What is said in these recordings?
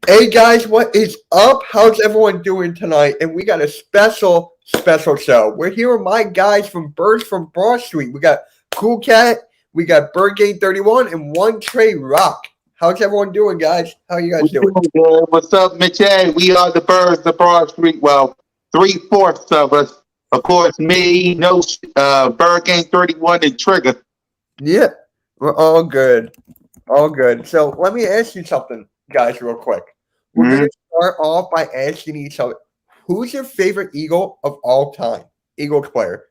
Hey guys, what is up? How's everyone doing tonight? And we got a special show. We're here with my guys from Birds from Broad Street. We got CoolCat, we got Bird Game 31, and One Trey Rock. How's everyone doing, guys? How are you We guys doing? doing good. What's up, Mitch? A? We are the birds, the Broad Street. Well, three-fourths of us. Of course, me, no, Bird Gang 31, and Trigger. Yeah, we're all good. All good. So let me ask you something, guys, real quick. We're Mhm. gonna start off by asking each other, who's your favorite Eagle of all time? Eagles player.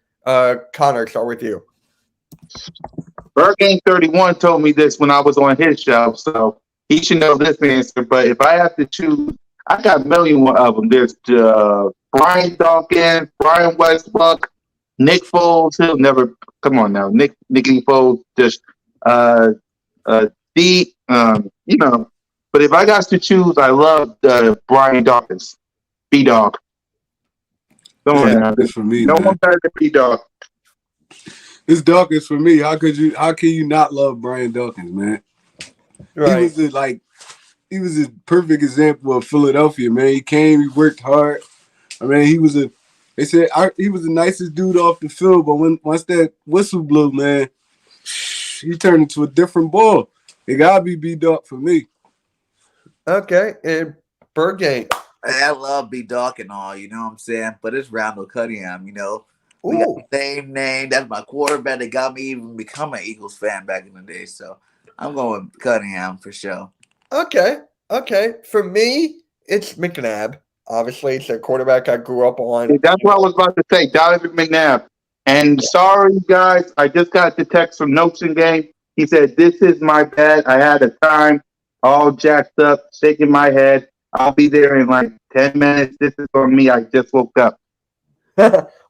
Connor, start with you. Bird Gang 31 told me this when I was on his show, so he should know this answer. But if I have to choose, I got a million of them. There's Brian Dawkins, Brian Westbrook, Nick Foles. He'll never come on now. Nicky Foles, just uh, D, you know. But if I got to choose, I love Brian Dawkins, B Dog. Come on Yeah, now, It's for me, no one man. better than B Dog. It's Dawkins for me. How could you? How can you not love Brian Dawkins, man? He right. was the, like he was a perfect example of Philadelphia, man. He came, he worked hard. I mean, he was a. They said he was the nicest dude off the field, but once that whistle blew, man, he turned into a different ball. It gotta be B Dog for me. Okay, and Bird Game. I love B Doc and all, you know what I'm saying? But it's Randall Cunningham, you know. We got Ooh, the same name. That's my quarterback that got me even become an Eagles fan back in the day. So I'm going with Cunningham for sure. okay, okay. For me, it's McNabb. Obviously, it's a quarterback I grew up on. Yeah, that's what I was about to say, Donovan McNabb. And sorry, guys, I just got the text from Notes and Game. He said, "This is my bad. I had a time all jacked up, shaking my head. I'll be there in like 10 minutes. This is on me. I just woke up."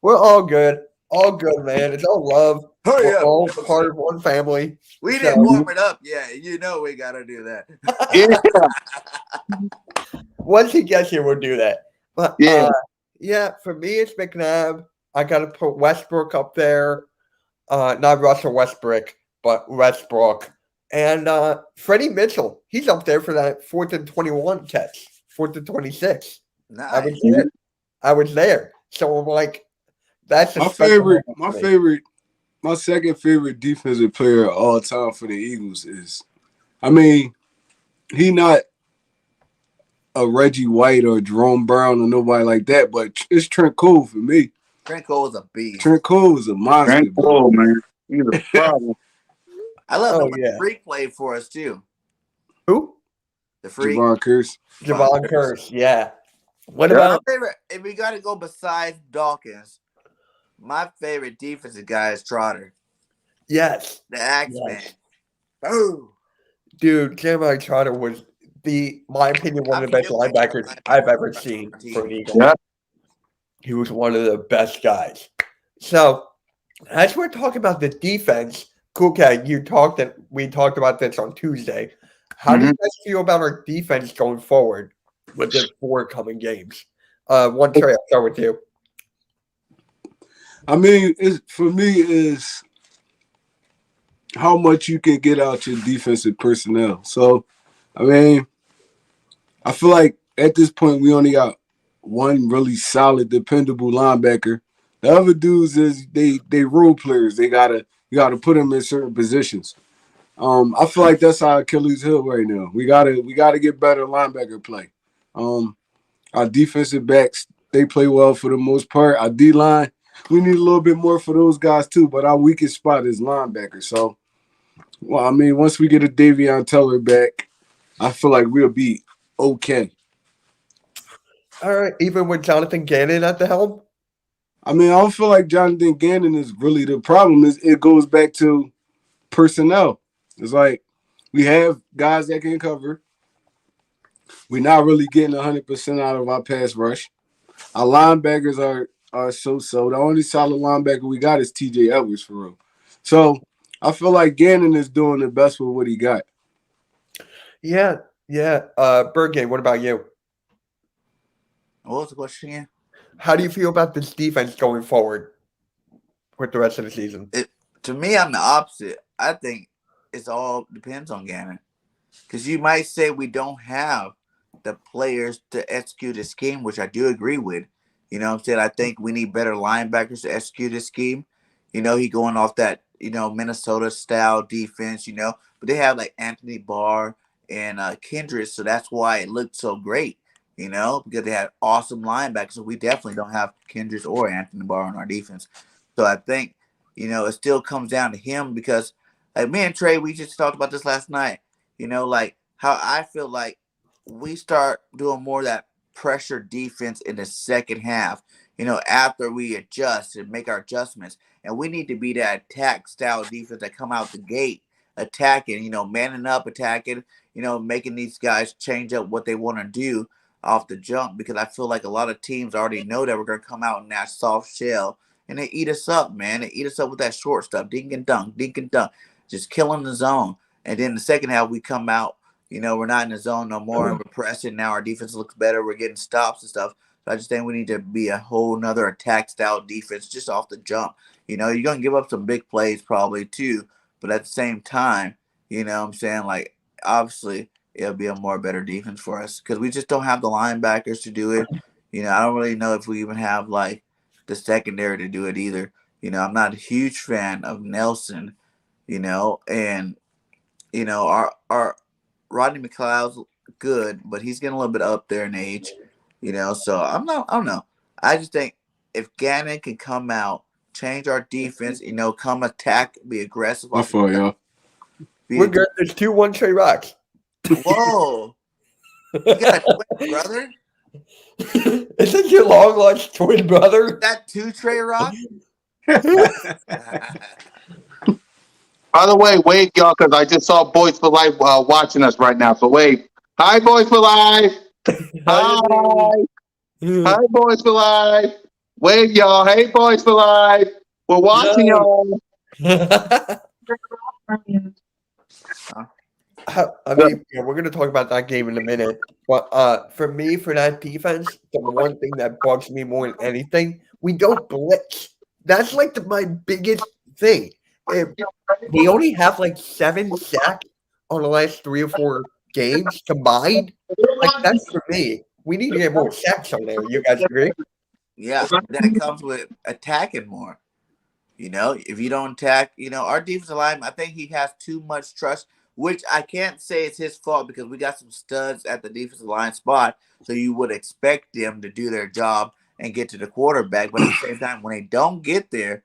We're all good. All good, man. It's all love. Hurry We're up. all part of one family. We didn't So, warm it up yet. You know we got to do that. Yeah, once he gets here, we'll do that. But yeah. yeah, for me, it's McNabb. I got to put Westbrook up there. Not Russell Westbrook, but Westbrook. And Freddie Mitchell, he's up there for that 4th and 21 catch, 4th and 26. I was Nice. there. I was there. So I'm like, that's a My special favorite, moment my for me. favorite, my second favorite defensive player of all time for the Eagles is. I mean, he not a Reggie White or Jerome Brown or nobody like that, but it's Trent Cole for me. Trent Cole is a Trent beast. Cole is a monster, Grant bro. Paul, man. He's a problem. I love the Oh, way the yeah. Freak played for us too. Who? The Freak. Javon Curse. Javon Curse. Yeah. What Yeah. My about? favorite, if we got to go besides Dawkins, my favorite defensive guy is Trotter, Yes. the Axeman. Yes. Oh, Dude, Jeremiah Trotter was my opinion, one I of mean, the best this man got linebackers I've ever seen our for team. an Eagle. Yeah. He was one of the best guys. So, as we're talking about the defense, Cool Cat, we talked about this on Tuesday. How do you Mhm. guys feel about our defense going forward with the 4 coming games? One Trey, I'll start with you. I mean, it's for me is how much you can get out your defensive personnel. So, I mean, I feel like at this point we only got one really solid, dependable linebacker. The other dudes is they role players. You gotta put them in certain positions. I feel like that's our Achilles heel right now. We gotta get better linebacker play. Um, our defensive backs they play well for the most part. Our D line we need a little bit more for those guys too. But our weakest spot is linebacker. So, well, I mean, once we get a Davion Teller back, I feel like we'll be okay. All right, even with Jonathan Gannon at the helm? I mean, I don't feel like Jonathan Gannon is really the problem. It goes back to personnel. It's like we have guys that can cover. We're not really getting 100% out of our pass rush. Our linebackers are so. The only solid linebacker we got is TJ Edwards for real. So I feel like Gannon is doing the best with what he got. Yeah, yeah. Bergame, what about you? What was the question again? How do you feel about this defense going forward with the rest of the season? To me, I'm the opposite. I think it's all depends on Gannon. Because you might say we don't have the players to execute his scheme, which I do agree with. You know what I'm saying? I think we need better linebackers to execute his scheme. You know, he going off that, Minnesota style defense, but they have like Anthony Barr and Kendrick, so that's why it looked so great, because they had awesome linebackers. So we definitely don't have Kendrick or Anthony Barr on our defense. So I think, it still comes down to him because like me and Trey, we just talked about this last night, like how I feel like we start doing more of that pressure defense in the second half, after we adjust and make our adjustments. And we need to be that attack style defense that come out the gate attacking, manning up, attacking, making these guys change up what they want to do off the jump, because I feel like a lot of teams already know that we're going to come out in that soft shell and they eat us up, man. They eat us up with that short stuff, dink and dunk, just killing the zone. And then the second half, we come out, we're not in the zone no more and we're pressing. Now our defense looks better. We're getting stops and stuff. So I just think we need to be a whole nother attack style defense just off the jump. You're going to give up some big plays probably too, but at the same time, what I'm saying? Like, obviously, it'll be a more better defense for us because we just don't have the linebackers to do it. I don't really know if we even have, like, the secondary to do it either. I'm not a huge fan of Nelson, and, our Rodney McLeod's good, but he's getting a little bit up there in age, so I don't know. I just think if Gannon can come out, change our defense, come attack, be aggressive. My fault, y'all. We're good. There's 2-1 Trey Rocks. Whoa. You got a twin brother? Is this your long lost twin brother? Is that 2 Trey Rocks? By the way, wave y'all, because I just saw Boys for Life watching us right now. So wave. Hi, Boys for Life. Hi. Hi, Boys for Life. Wave y'all. Hey, Boys for Life. We're watching y'all. We're going to talk about that game in a minute. But for me, for that defense, the one thing that bugs me more than anything, we don't blitz. That's like my biggest thing. They only have like 7 sacks on the last 3 or 4 games combined. Like, that's for me. We need to get more sacks on there. You guys agree? Yeah, that comes with attacking more. If you don't attack, our defensive line, I think he has too much trust, which I can't say it's his fault because we got some studs at the defensive line spot. So you would expect them to do their job and get to the quarterback. But at the same time, when they don't get there,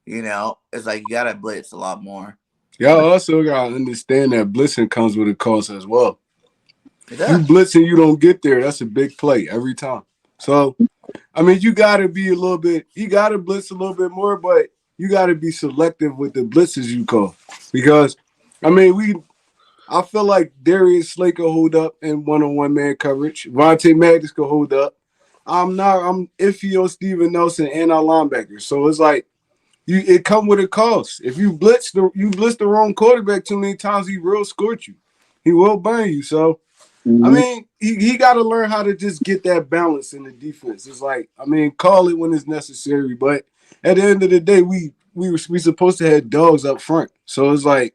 it's like you got to blitz a lot more. Y'all also got to understand that blitzing comes with a cost as well. You blitz and you don't get there, that's a big play every time. So, you got to be you got to blitz a little bit more, but you got to be selective with the blitzes you call. Because, I feel like Darius Slay could hold up in one-on-one man coverage. Vontae Magnus could hold up. I'm iffy on Steven Nelson and our linebackers. So it's like, it come with a cost. If you blitz the wrong quarterback too many times, he will scorch you. He will burn you. So, he got to learn how to just get that balance in the defense. It's like, call it when it's necessary. But at the end of the day, we supposed to have dogs up front. So it's like,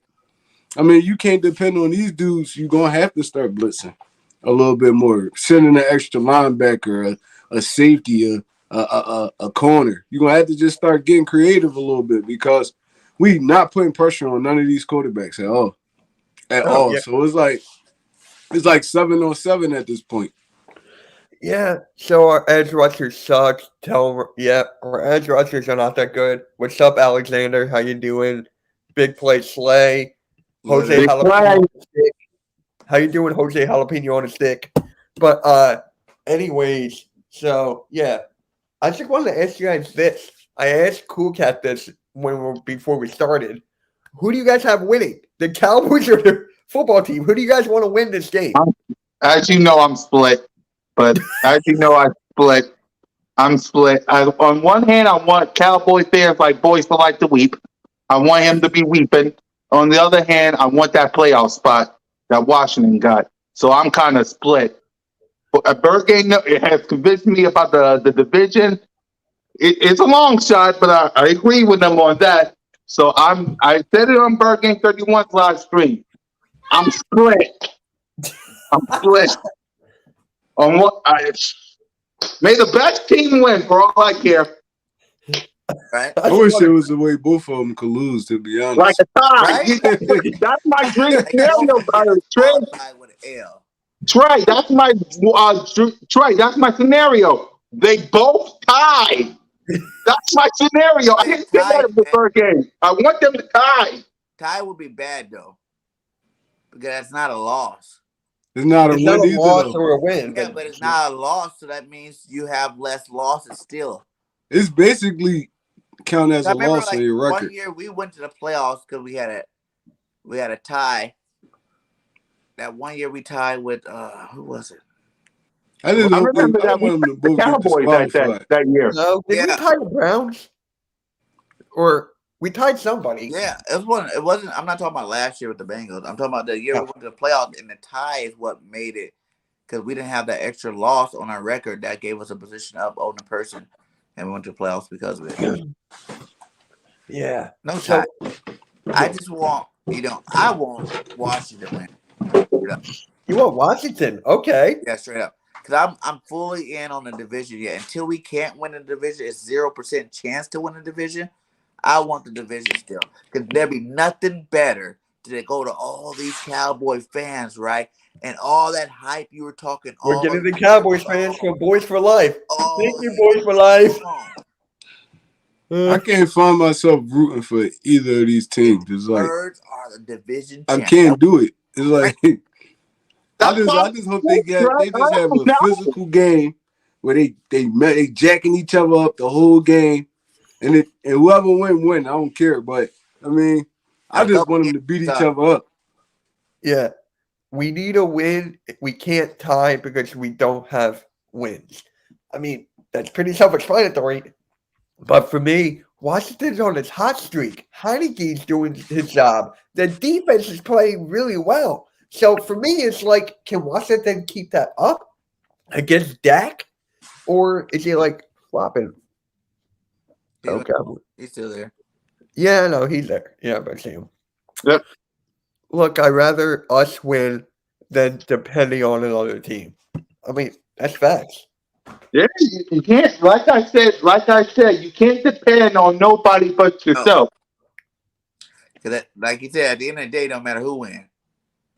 you can't depend on these dudes. You're going to have to start blitzing a little bit more. Sending an extra linebacker, a safety, a corner. You're going to have to just start getting creative a little bit because we not putting pressure on none of these quarterbacks at all. Yeah. So it's like 7-on-7 at this point. Yeah, so our edge rushers suck. Our edge rushers are not that good. What's up, Alexander? How you doing? Big play Slay. Jose Jalapeno on the stick. How you doing, Jose Jalapeno on the stick? But anyways, so yeah. I just wanted to ask you guys this. I asked CoolCat this before we started. Who do you guys have winning? The Cowboys or the football team? Who do you guys want to win this game? As you know, I'm split. But as you know, I'm split. On one hand, I want Cowboy fans like Boys for Life to weep. I want him to be weeping. On the other hand, I want that playoff spot that Washington got. So I'm kind of split. But Burgame has convinced me about the division. It's a long shot, but I agree with them on that. So I said it on Burgame 31's live stream. I'm split. On what? May the best team win for all I care. Right? I wish there was a way both of them could lose, to be Like honest. a tie. Right? That's my dream They both scenario, get Trey. qualified with an L. Trey, that's my scenario. They both tie. That's my scenario. I didn't say that in the third game. I want them to tie. Tie would be bad though, because that's not a loss. It's not a It's win not a either, loss though. or a win. Yeah, but it's not a loss, so that means you have less losses still. It's basically count as I a remember loss like on your record. one year we went to the playoffs because we had a tie. That one year we tied with who was it? I didn't I hope they, remember I that don't we want them to beat the both get Cowboys disqualified. that year. No, did we Yeah. tie the Browns? Or we tied somebody. Yeah, it was one. It wasn't. I'm not talking about last year with the Bengals. I'm talking about the year we went to the playoffs, and the tie is what made it, because we didn't have that extra loss on our record that gave us a position up on the person, and we went to the playoffs because of it. Yeah. No So tie. I just want, I want Washington to win. you want Washington? Okay. Yeah, straight up. Because I'm fully in on the division yet. Until we can't win the division, it's 0% chance to win the division. I want the division still. Because there'd be nothing better to go to all these Cowboy fans, right? And all that hype you were talking. We're getting the Cowboys fans from Boys for Life. Thank you, Boys for Life. I can't find myself rooting for either of these teams. It's like Birds are the division I champs. can't do it. It's like I That's just hope they just have a physical game where they jacking each other up the whole game, and whoever win. I don't care, but I mean, I just want them to beat each other up. Yeah. We need a win. We can't tie because we don't have wins. I mean, that's pretty self-explanatory. But for me, Washington's on its hot streak. Heineke's doing his job. The defense is playing really well. So for me, it's like, can Washington keep that up against Dak? Or is he like flopping? Okay. He's still there. Yeah, no, he's there. Yeah, but see him. Yep. Look, I'd rather us win than depending on another team. I mean, that's facts. Yeah, you can't. Like I said, you can't depend on nobody but yourself. Because, like you said, at the end of the day, no matter who wins,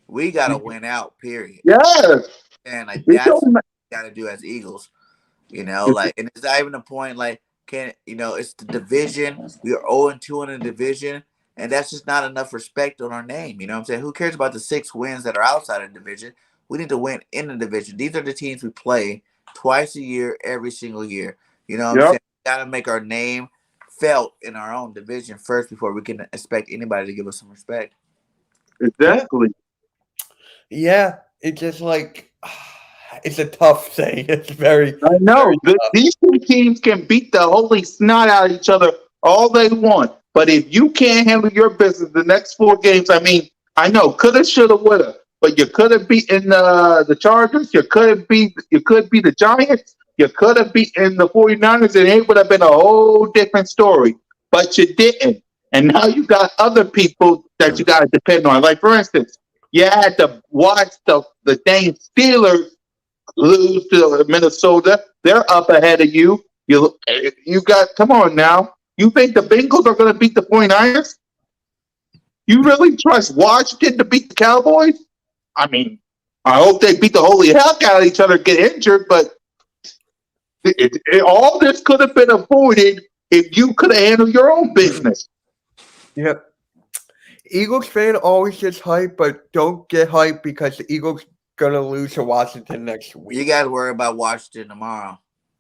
we got to win out, period. Yes. And like that's what we got to do as Eagles. Like, and it's not even a point like, it's the division. We are 0-2 in the division, and that's just not enough respect on our name. You know what I'm saying? Who cares about the 6 wins that are outside of the division? We need to win in the division. These are the teams we play twice a year, every single year. You know what I'm saying? We got to make our name felt in our own division first before we can expect anybody to give us some respect. Exactly. Yeah, it's just like it's a tough thing. It's very. I know these two teams can beat the holy snot out of each other all they want, but if you can't handle your business the next 4 games, I mean, I know coulda, shoulda, woulda, but you could have beaten the Chargers. You could beat the Giants. You could have beaten the 49ers, and it would have been a whole different story. But you didn't, and now you got other people that you got to depend on. Like for instance, you had to watch the dang Steelers lose to Minnesota. They're up ahead of you. You got, come on now. You think the Bengals are going to beat the 49ers? You really trust Washington to beat the Cowboys? I mean, I hope they beat the holy heck out of each other, get injured, but all this could have been avoided if you could have handled your own business. Yep. Eagles fan always gets hyped, but don't get hyped because the Eagles gonna lose to Washington next week. You guys worry about Washington tomorrow.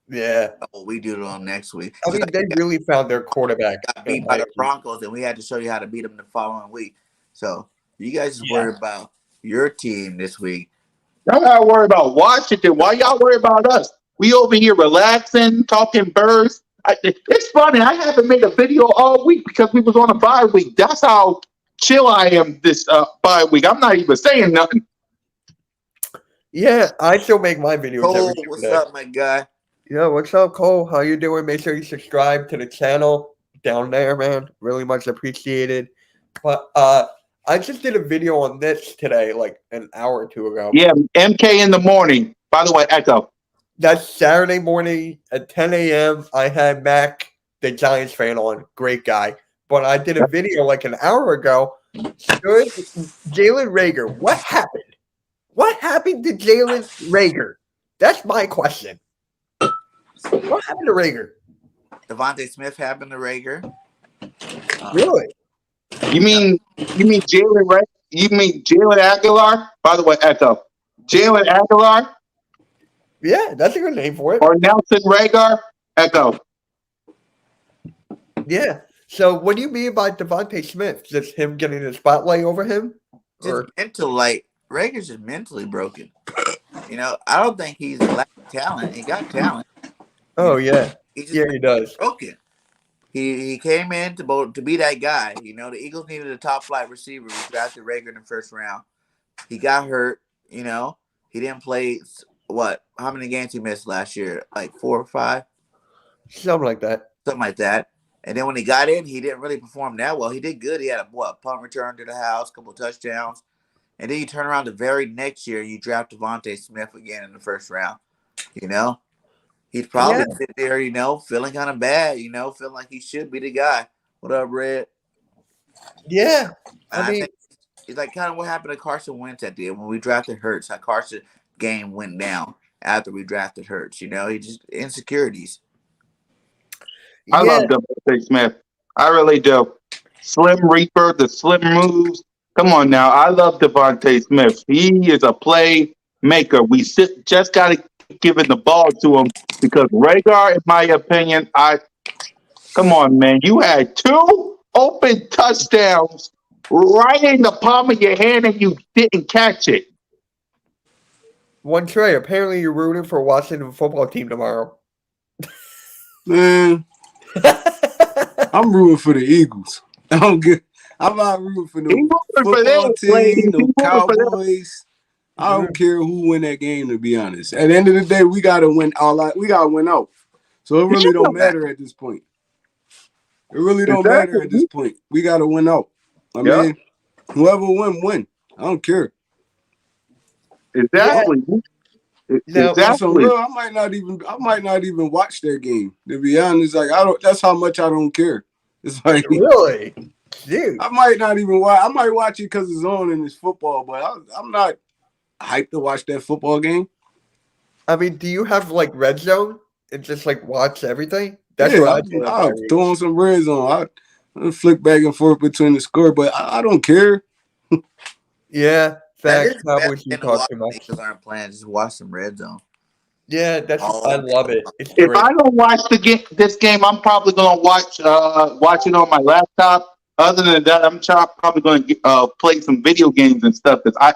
Yeah. What we do on next week. I mean, they really found their quarterback. Got beat by the Broncos, and we had to show you how to beat them the following week. So you guys just worry about your team this week. Y'all gotta worry about Washington. Why y'all worry about us? We over here relaxing, talking birds. It's funny. I haven't made a video all week because we was on a bye week. That's how chill I am this bye week. I'm not even saying nothing. Yeah, I still make my videos. Cole, what's up, my guy? Yeah, what's up, Cole? How you doing? Make sure you subscribe to the channel down there, man. Really much appreciated. But I just did a video on this today, like an hour or two ago. Yeah, MK in the morning. By the way, Echo. That's Saturday morning at 10 a.m. I had Mac, the Giants fan, on. Great guy. But I did a video like an hour ago. Should Jalen Rager, what happened? What happened to Jalen Rager? That's my question. What happened to Rager? Devontae Smith happened to Rager. Really? You mean Jalen? You mean Jalen Aguilar? By the way, Echo. Jalen Aguilar Yeah, that's a good name for it. or Nelson Rager? Echo. Yeah. So what do you mean by Devontae Smith? Just him getting the spotlight over him? Just mental, like Rager's just mentally broken. I don't think he's lacking talent. He got talent. Oh yeah. He does. broken. He came in to be that guy. The Eagles needed a top flight receiver. We drafted Rager in the first round. He got hurt. He didn't play. What? How many games he missed last year? Like 4 or 5? Something like that. Something like that. And then when he got in, he didn't really perform that well. He did good. He had a punt return to the house, a couple of touchdowns. And then you turn around the very next year, you draft Devontae Smith again in the first round. He's probably sit there, feeling kind of bad, feeling like he should be the guy. What up, Red? Yeah. I think it's like kind of what happened to Carson Wentz at the end when we drafted Hurts. How Carson game went down after we drafted Hurts. He just insecurities. I love Devontae Smith. I really do. Slim Reaper, the slim moves. Come on now. I love Devontae Smith. He is a play maker. We just got to give the ball to him because Rager, in my opinion, come on, man. You had 2 open touchdowns right in the palm of your hand and you didn't catch it. One Trey, apparently you're rooting for Washington football team tomorrow. Man, I'm rooting for the Eagles. I'm not rooting for no football team, no Cowboys. I don't care who win that game, to be honest. At the end of the day, we gotta win we gotta win out. So it really don't matter at this point. It really don't matter at this point. We gotta win out. I mean, whoever win. I don't care. Exactly. Now, Exactly. I might not even watch their game. To be honest, like that's how much I don't care. It's like really, dude. I might not even watch. I might watch it because it's on and it's football, but I'm not hyped to watch that football game. I mean, do you have like Red Zone and just like watch everything? That's yeah, what I do. I'll throw on some Red Zone. I flick back and forth between the score, but I don't care. Yeah. Facts. Cowboys you talk too much. Because aren't playing. Just watch some Red Zone. Yeah, I love it. It's if great. I don't watch this game, I'm probably gonna watch it on my laptop. Other than that, I'm probably gonna play some video games and stuff. I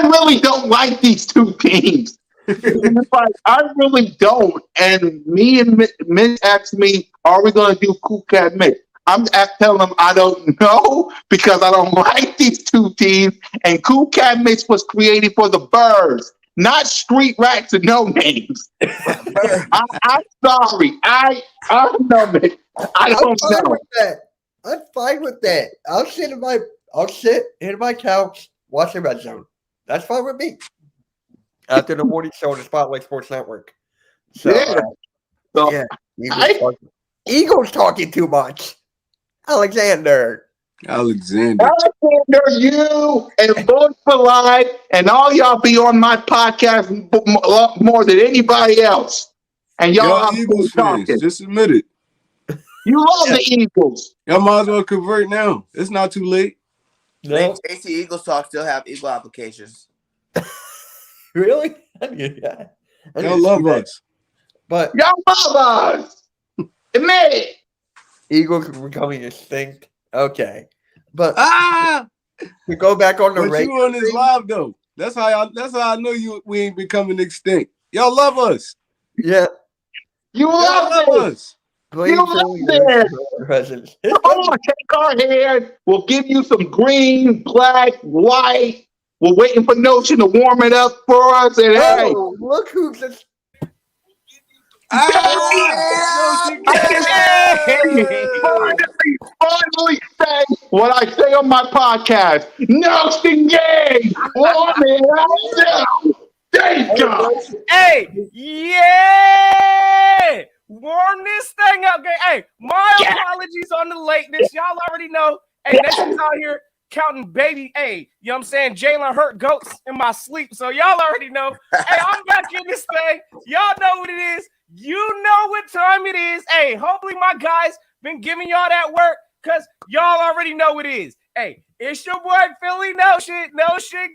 really don't like these 2 teams. I really don't. And me and Mitch asked me, "Are we gonna do CoolCat Mitch?" I'm telling them I don't know because I don't like these 2 teams. And CoolCat Mitch was created for the birds, not street rats and no names. I'm sorry. I don't know, Mitch. I don't know. With that. I'm fine with that. I'll sit in my couch, watch the Red Zone. That's fine with me. After the morning show on the Spotlight Sports Network. So, Eagles talking too much. Alexander, you and Bullets for Life, and all y'all be on my podcast more than anybody else. And y'all Eagles fans, just admit it. You love the Eagles. Y'all might as well convert now. It's not too late. No. AC Eagles Talk still have Eagle applications. Really? Yeah. Y'all love us. But y'all love us. Admit it. Eagles becoming extinct. Okay. But to go back on the race. You on this live though. That's how I know we ain't becoming extinct. Y'all love us. Yeah. You love us. You love it. Come on, take our hand. We'll give you some green, black, white. We're waiting for Notion to warm it up for us. And hey, look who just. I can finally say what I say on my podcast. Nelson Game on the NFL. Thank God. Hey, yeah! Warm this thing up, gang. Hey, my apologies on the lateness. Y'all already know. Hey, Nation's out here counting baby. Hey, you know what I'm saying? Jalen hurt goats in my sleep. So y'all already know. Hey, I'm back in this thing. Y'all know what it is. You know what time it is. Hey, hopefully my guys been giving y'all that work because y'all already know what it is. Hey, it's your boy Philly No Shit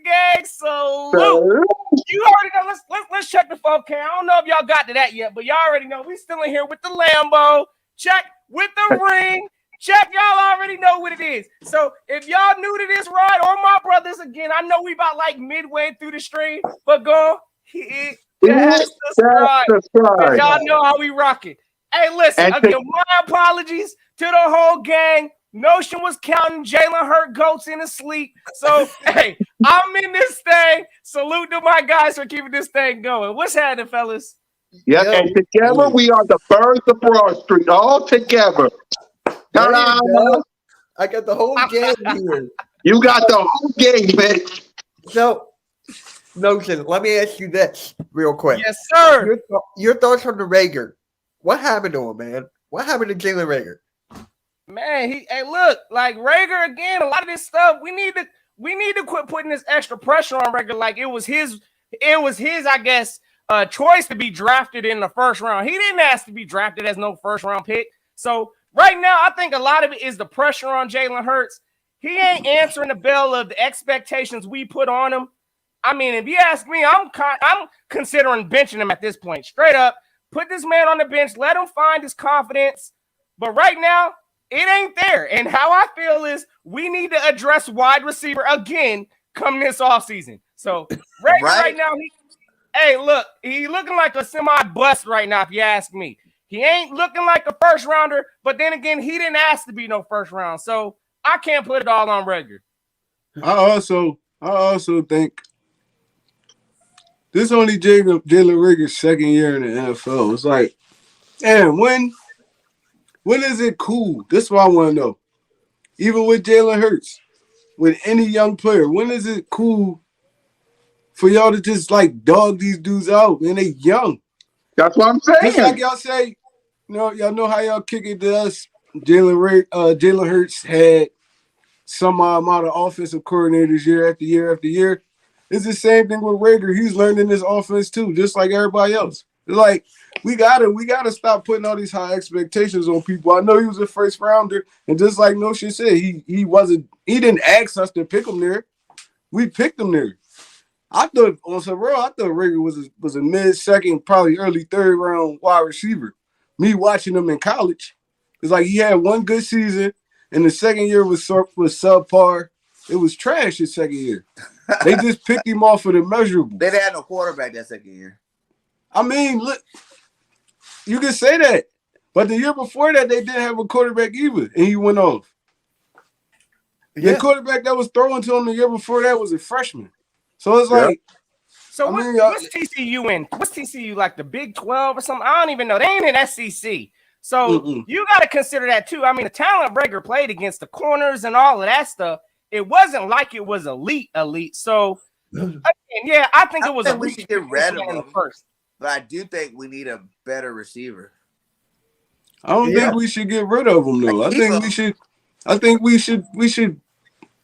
Gang. Salute. You already know. Let's check the phone cam. I don't know if y'all got to that yet, but y'all already know we still in here with the Lambo. Check with the ring. Check. Y'all already know what it is. So if y'all new to this ride, or my brothers again, I know we about like midway through the stream, but go hit that subscribe. Y'all know how we rock it. Hey, listen, again, my apologies to the whole gang. Notion was counting Jalen hurt goats in his sleep. So, hey, I'm in this thing. Salute to my guys for keeping this thing going. What's happening, fellas? Yep, and together we are the birds of Broad Street, all together. I got the whole game here. You got the whole game, bitch. So, Notion, let me ask you this real quick. Yes, sir. Your thoughts on the Rager. What happened to him, man? What happened to Jalen Rager? Man, hey, look, like Rager again, a lot of this stuff, we need to quit putting this extra pressure on Rager. Like it was his, I guess, choice to be drafted in the first round. He didn't ask to be drafted as no first round pick. So right now, I think a lot of it is the pressure on Jalen Hurts. He ain't answering the bell of the expectations we put on him. I mean, if you ask me, I'm considering benching him at this point. Straight up, put this man on the bench, let him find his confidence. But right now, it ain't there. And how I feel is we need to address wide receiver again come this offseason. So right now, he looking like a semi-bust right now, if you ask me. He ain't looking like a first rounder, but then again, he didn't ask to be no first round. So I can't put it all on Rager. I also think this only Jalen Rager's second year in the NFL. It's like, damn, when is it cool? This is what I want to know. Even with Jalen Hurts, with any young player, when is it cool for y'all to just like dog these dudes out? And they young. That's what I'm saying. Just like y'all say, y'all know how y'all kick it to us. Jalen Hurts had some amount of offensive coordinators year after year after year. It's the same thing with Rager. He's learning this offense too, just like everybody else. It's like we gotta stop putting all these high expectations on people. I know he was a first rounder, and just like Notion said, he didn't ask us to pick him there. We picked him there. I thought Rager was a mid-second, probably early third round wide receiver. Me watching him in college, it's like he had one good season, and the second year was subpar. It was trash his second year. They just picked him off of the measurables. They didn't have no quarterback that second year. I mean, look, you can say that, but the year before that, they didn't have a quarterback either, and he went off. The quarterback that was throwing to him the year before that was a freshman. So it's like, so what's TCU in? What's TCU like, the Big 12 or something? I don't even know. They ain't in SEC. So you got to consider that too. I mean, the talent Rager played against the corners and all of that stuff. It wasn't like it was elite. So again, I think it was a we should get rid of him first. But I do think we need a better receiver. I don't think we should get rid of him though. I think we should,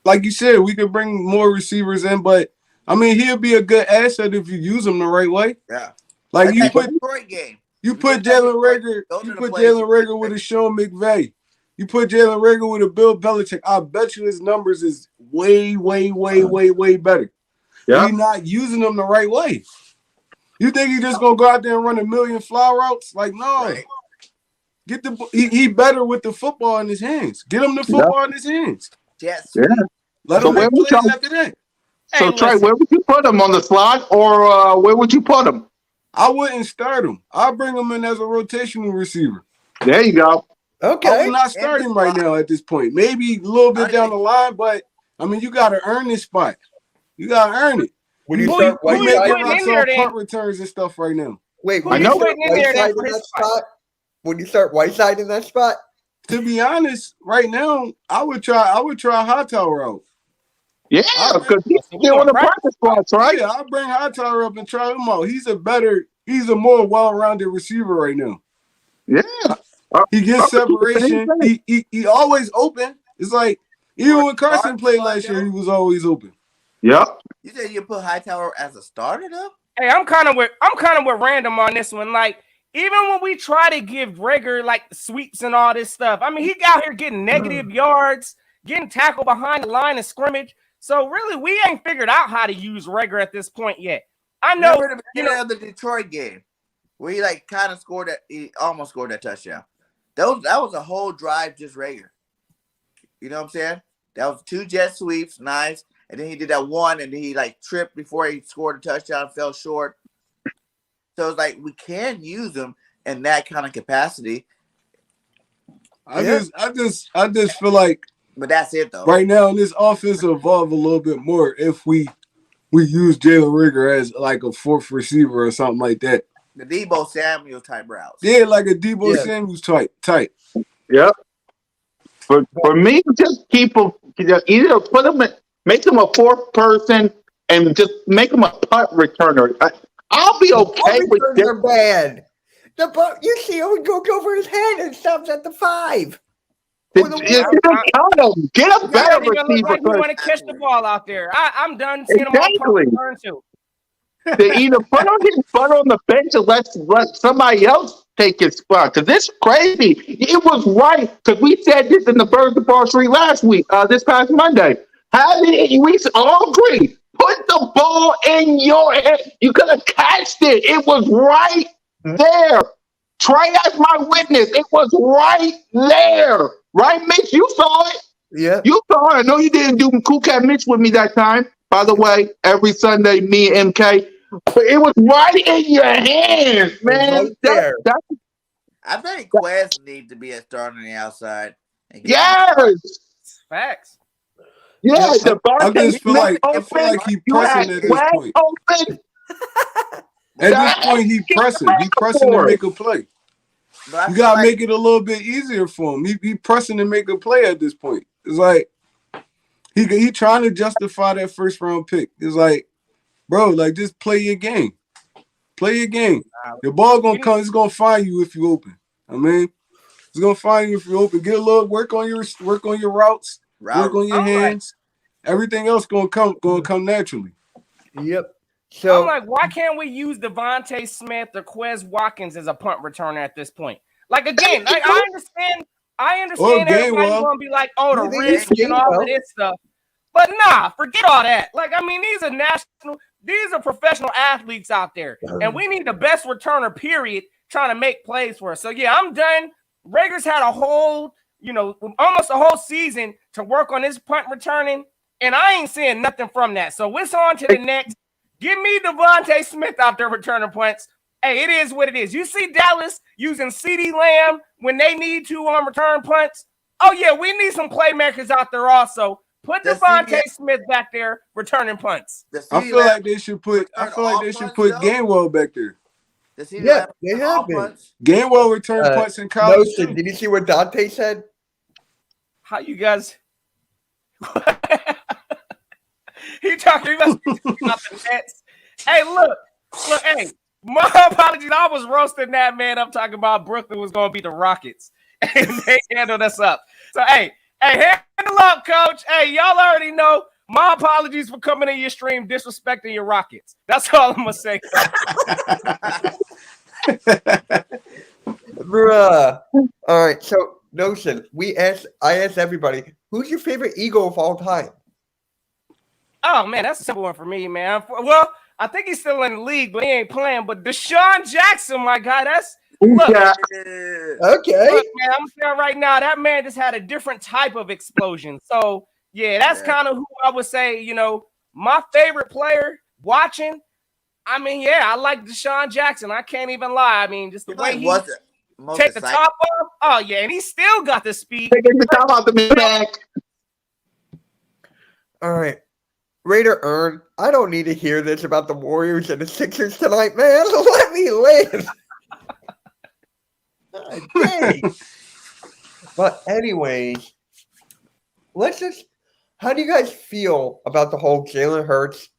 like you said, we could bring more receivers in, but I mean, he'll be a good asset if you use him the right way. Yeah. Like you put Jalen Rager with a Sean McVay. You put Jalen Rager with a Bill Belichick. I bet you his numbers is way better. You're not using them the right way. You think he's just gonna go out there and run a million fly routes? Like, no. Right. He better with the football in his hands. Get him the football in his hands. Yes. Yeah. Let him make plays after that. So, Trey, where would you put him on the slot, or where would you put him? I wouldn't start him. I'll bring him in as a rotational receiver. There you go. Okay. I would not start him right now at this point. Maybe a little bit down the line, but, I mean, you got to earn this spot. You got to earn it. When you start Whiteside punt returns and stuff right now. Wait, when you start Whiteside in that spot? When you start Whiteside in that spot? to be honest, right now, I would try Hightower out. Yeah, because he's still on the practice spots, right? Yeah, I'll bring Hightower up and try him out. He's a more well-rounded receiver right now. Yeah. He gets separation. He always open. It's like even when Carson played last year, he was always open. Yep. You said you put Hightower as a starter though? Hey, I'm kind of with Random on this one. Like, even when we try to give Rager like sweeps and all this stuff, I mean, he got here getting negative yards, getting tackled behind the line of scrimmage. So really, we ain't figured out how to use Rager at this point yet. I know, the beginning of the Detroit game where he like kind of scored that, he almost scored that touchdown. That was a whole drive just Rager. You know what I'm saying? That was 2 jet sweeps, nice, and then he did that one, and then he like tripped before he scored a touchdown, fell short. So it's like we can use him in that kind of capacity. I just feel like. But that's it, though. Right now, this offense will evolve a little bit more if we use Jalen Rigger as like a 4th receiver or something like that. The Debo Samuel type routes. Yeah, like a Debo Samuels type. Yep. For me, just keep him. Either put him, make him a 4th person, and just make him a punt returner. I'll be okay with that. They're bad. You see him go over his head and stops at the 5. Get a better receiver. Like you want to catch the ball out there. I'm done seeing him on turn 2. They either put on his butt on the bench or let somebody else take his spot. Because it's crazy. It was right. Because we said this in the Birds of Bar Street last week, this past Monday. We all agree. Put the ball in your head. You could have catched it. It was right there. Trey as my witness. It was right there. Right, Mitch? You saw it. Yeah. You saw it. I know you didn't do CoolCat Mitch with me that time. By the way, every Sunday, me and MK. It was right in your hands, man. Right there. I think Quez needs to be a starter on the outside. Yes. Facts. Yeah, I just feel like he pressing at this point. Open. At this point, he pressing. He pressing to make a play. You gotta make it a little bit easier for him. He pressing to make a play at this point. It's like he trying to justify that 1st round pick. It's like, bro, like just play your game. Play your game. Your ball gonna come. It's gonna find you if you open. I mean, it's gonna find you if you open. Get a little work on your routes. Work on your hands. Everything else gonna come naturally. Yep. So I'm like, why can't we use Devontae Smith or Quez Watkins as a punt returner at this point? Like, again, like, I understand everybody's gonna be like, oh, the risk and all of this stuff. But nah, forget all that. Like, I mean, these are professional athletes out there, and we need the best returner, period, trying to make plays for us. So yeah, I'm done. Rager's had a whole, almost a whole season to work on his punt returning, and I ain't seeing nothing from that. So it's on to the next. Give me Devontae Smith out there returning punts. Hey, it is what it is. You see Dallas using CeeDee Lamb when they need to on return punts. Oh, yeah, we need some playmakers out there also. Put Devontae Smith back there returning punts. I feel like they should put Gainwell back there. Yeah, they have been. Gainwell return punts in college. Did you see what Dante said? How you guys... He talking about the Nets. Hey, look, hey, my apologies. I was roasting that man up talking about Brooklyn was going to beat the Rockets, and they handled us up. So, hey, handle up, coach. Hey, y'all already know. My apologies for coming in your stream disrespecting your Rockets. That's all I'm going to say. Bruh. All right, so, Notion, I asked everybody, who's your favorite Eagle of all time? Oh, man, that's a simple one for me, man. Well, I think he's still in the league, but he ain't playing. But Deshaun Jackson, my guy, look. Okay. Look, man, I'm saying right now, that man just had a different type of explosion. So, yeah, that's kind of who I would say, my favorite player watching. I mean, yeah, I like Deshaun Jackson. I can't even lie. I mean, just the way he take the top off. Oh, yeah, and he still got the speed. Taking the top off the back. All right. Raider Earn, I don't need to hear this about the Warriors and the Sixers tonight, man. Let me live. Dang. But anyways, how do you guys feel about the whole Jalen Hurts,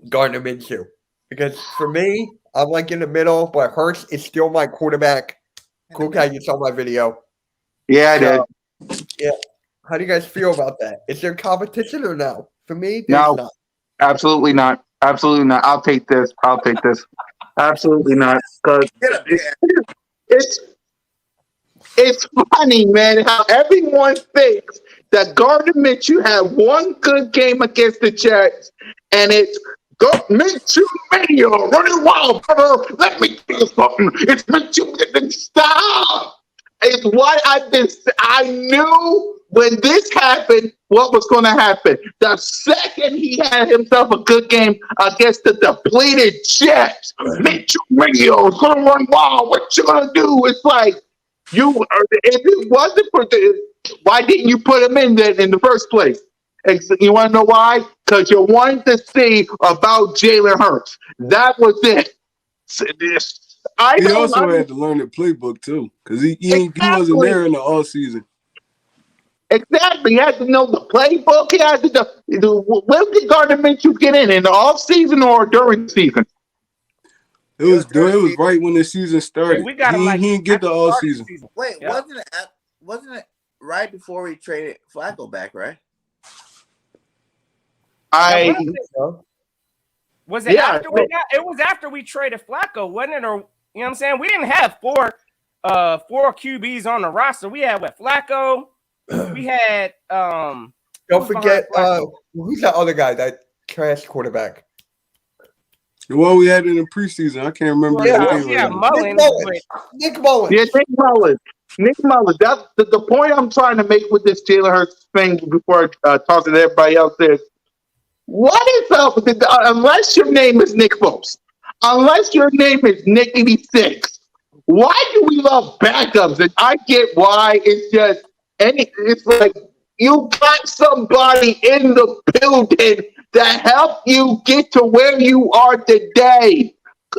Gardner Minshew? Because for me, I'm like in the middle, but Hurts is still my quarterback. CoolCat, you saw my video. Yeah, I did. Yeah. How do you guys feel about that? Is there competition or no? For me, there's No, not. absolutely not. Absolutely not. I'll take this. Absolutely not. Because Get up here. it's it's funny, man, how everyone thinks that Gardner Minshew had one good game against the Jets, and it's Minshew Mania, running wild, brother. Let me tell you something. It's Minshew. Stop. It's what I knew when this happened what was going to happen. The second he had himself a good game against the depleted Jets, Minshew Mania is going to run wild. What you going to do? It's like, if it wasn't for why didn't you put him in there in the first place? You want to know why? Because you wanted to see about Jalen Hurts. That was it. He also had to learn the playbook too, because he wasn't there in the all season. Exactly. He had to know the playbook. He had to know. When did Gardner Minshew get in the off season or during the season? It was right when the season started. Yeah, we got him he didn't get the all season. Wait, wasn't it right before we traded Flacco back, right? Was it after it was after we traded Flacco, wasn't it? Or you know what I'm saying? We didn't have four QBs on the roster. We had Flacco. We had don't forget who's that other guy, that trash quarterback? The one we had in the preseason. I can't remember his name. Yeah, Nick Mullins. Yeah, Nick Mullins. That's the point I'm trying to make with this Jalen Hurts thing before I talk to everybody else is, what is up with it? Unless your name is Nick Foles, unless your name is Nick 86, why do we love backups? And I get why. It's like you got somebody in the building that helped you get to where you are today.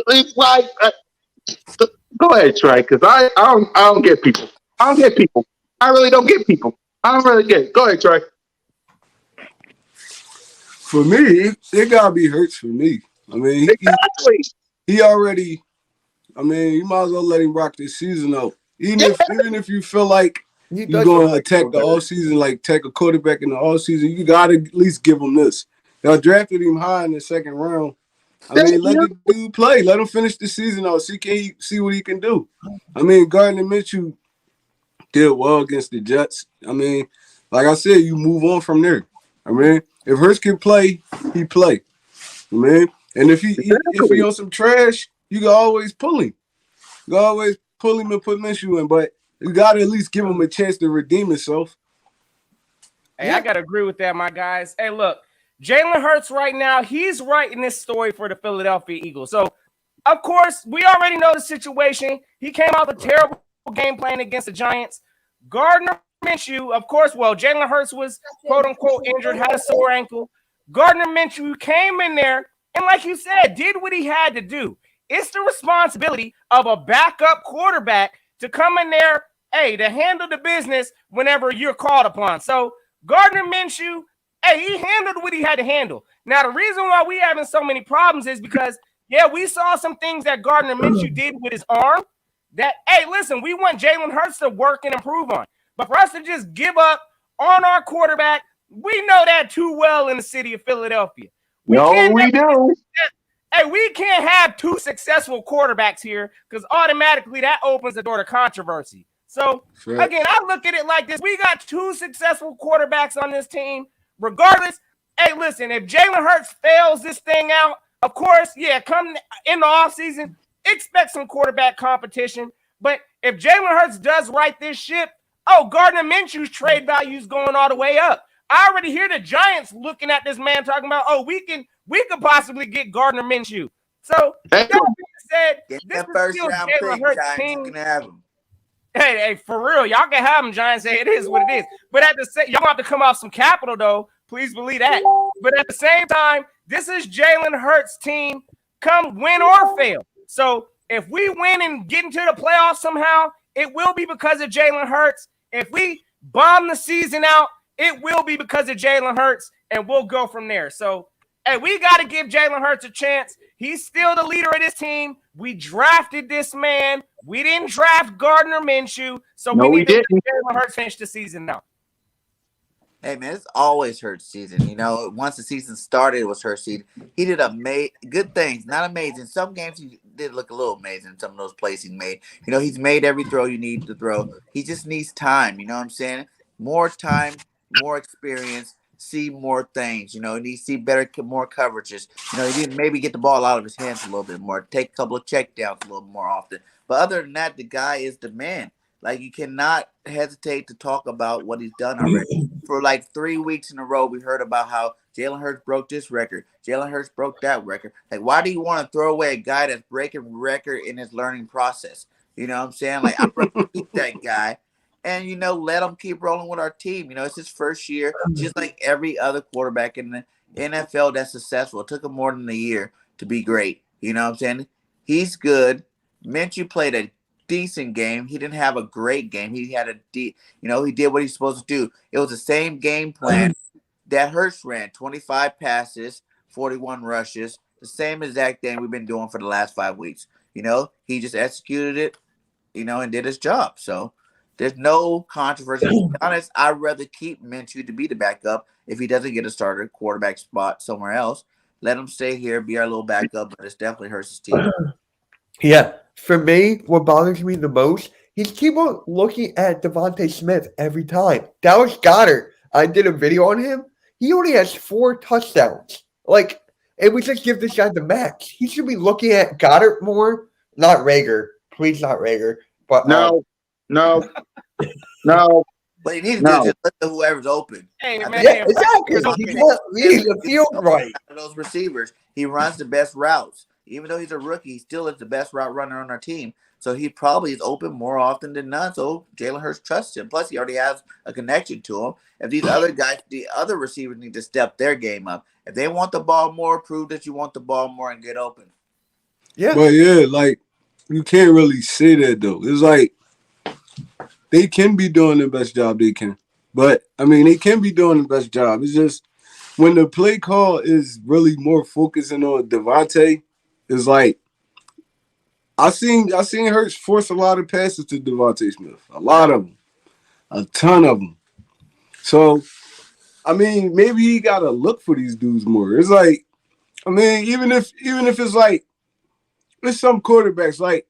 It's like, go ahead, Trey, because I don't get people. I don't get people. I really don't get people. I don't really get it. Go ahead, Trey. For me, it gotta be Hurts for me. I mean, he already. I mean, you might as well let him rock this season out. Even if you feel like you're going to attack the all season, like attack a quarterback in the all season, you gotta at least give him this. Y'all drafted him high in the second round. I mean, let the dude play. Let him finish the season out. See what he can do. I mean, Gardner Minshew did well against the Jets. I mean, like I said, you move on from there. I mean, if Hurts can play, he play. I mean, and if he on some trash, you can always pull him. You can always pull him and put Minshew in, but you got to at least give him a chance to redeem himself. Hey, I got to agree with that, my guys. Hey, look, Jalen Hurts right now, he's writing this story for the Philadelphia Eagles. So, of course, we already know the situation. He came out with a terrible game plan against the Giants. Gardner Minshew, of course, Jalen Hurts was quote-unquote injured, had a sore ankle. Gardner Minshew came in there and, like you said, did what he had to do. It's the responsibility of a backup quarterback to come in there, to handle the business whenever you're called upon. So, Gardner Minshew, he handled what he had to handle. Now, the reason why we having so many problems is because, we saw some things that Gardner Minshew did with his arm that, listen, we want Jalen Hurts to work and improve on. But for us to just give up on our quarterback, we know that too well in the city of Philadelphia. We do. We can't have two successful quarterbacks here because automatically that opens the door to controversy. So, again, I look at it like this. We got two successful quarterbacks on this team. Regardless, listen, if Jalen Hurts fails this thing out, of course, come in the offseason, expect some quarterback competition. But if Jalen Hurts does right this ship, Gardner Minshew's trade value is going all the way up. I already hear the Giants looking at this man talking about, we could possibly get Gardner Minshew. So, that being said, this is still Jalen Hurts' team. You can have him. Hey, for real, y'all can have them, Giants. It is what it is. But at the same, y'all have to come off some capital, though. Please believe that. But at the same time, this is Jalen Hurts' team, come win or fail. So if we win and get into the playoffs somehow, it will be because of Jalen Hurts. If we bomb the season out, it will be because of Jalen Hurts, and we'll go from there. So, hey, we got to give Jalen Hurts a chance. He's still the leader of this team. We drafted this man. We didn't draft Gardner Minshew, so No, we we need to let didn't. Jalen Hurts finish the season now. Hey man, it's always Hurts season. Once the season started, it was Hurts season. He did good things, not amazing. Some games he did look a little amazing. Some of those plays he made. He's made every throw you need to throw. He just needs time. You know what I'm saying? More time, more experience, see more things. He needs to see more coverages. He didn't maybe get the ball out of his hands a little bit more. Take a couple of checkdowns a little more often. But other than that, the guy is the man. Like, you cannot hesitate to talk about what he's done already. For like 3 weeks in a row, we heard about how Jalen Hurts broke this record. Jalen Hurts broke that record. Like, why do you want to throw away a guy that's breaking record in his learning process? You know what I'm saying? Like, I'd rather keep that guy and, let him keep rolling with our team. It's his first year, just like every other quarterback in the NFL that's successful. It took him more than a year to be great. You know what I'm saying? He's good. Minshew played a decent game. He didn't have a great game. He had he did what he's supposed to do. It was the same game plan that Hurts ran: 25 passes, 41 rushes, the same exact thing we've been doing for the last 5 weeks. He just executed it, and did his job. So there's no controversy. To be honest, I'd rather keep Minshew to be the backup if he doesn't get a starter quarterback spot somewhere else. Let him stay here, be our little backup, but it's definitely Hurts' team. Yeah, for me, what bothers me the most, he's keep on looking at Devontae Smith every time. Dallas Goedert, I did a video on him. He only has 4 touchdowns. Like, and we just give this guy the max. He should be looking at Goddard more, not Rager. Please, not Rager. But No. What you need to do is just look at whoever's open. Hey, man. yeah, exactly. He can't read the field right. Those receivers, he runs the best routes. Even though he's a rookie, he still is the best route runner on our team. So he probably is open more often than not. So Jalen Hurts trusts him. Plus, he already has a connection to him. If these other guys, the other receivers need to step their game up. If they want the ball more, prove that you want the ball more and get open. Yeah. But yeah, like, you can't really say that though. It's like they can be doing the best job they can. But I mean, they can be doing the best job. It's just when the play call is really more focusing on Devontae, it's like I seen Hurts force a lot of passes to Devontae Smith. A lot of them. A ton of them. So, I mean, maybe he gotta look for these dudes more. It's like, I mean, even if it's like it's some quarterbacks like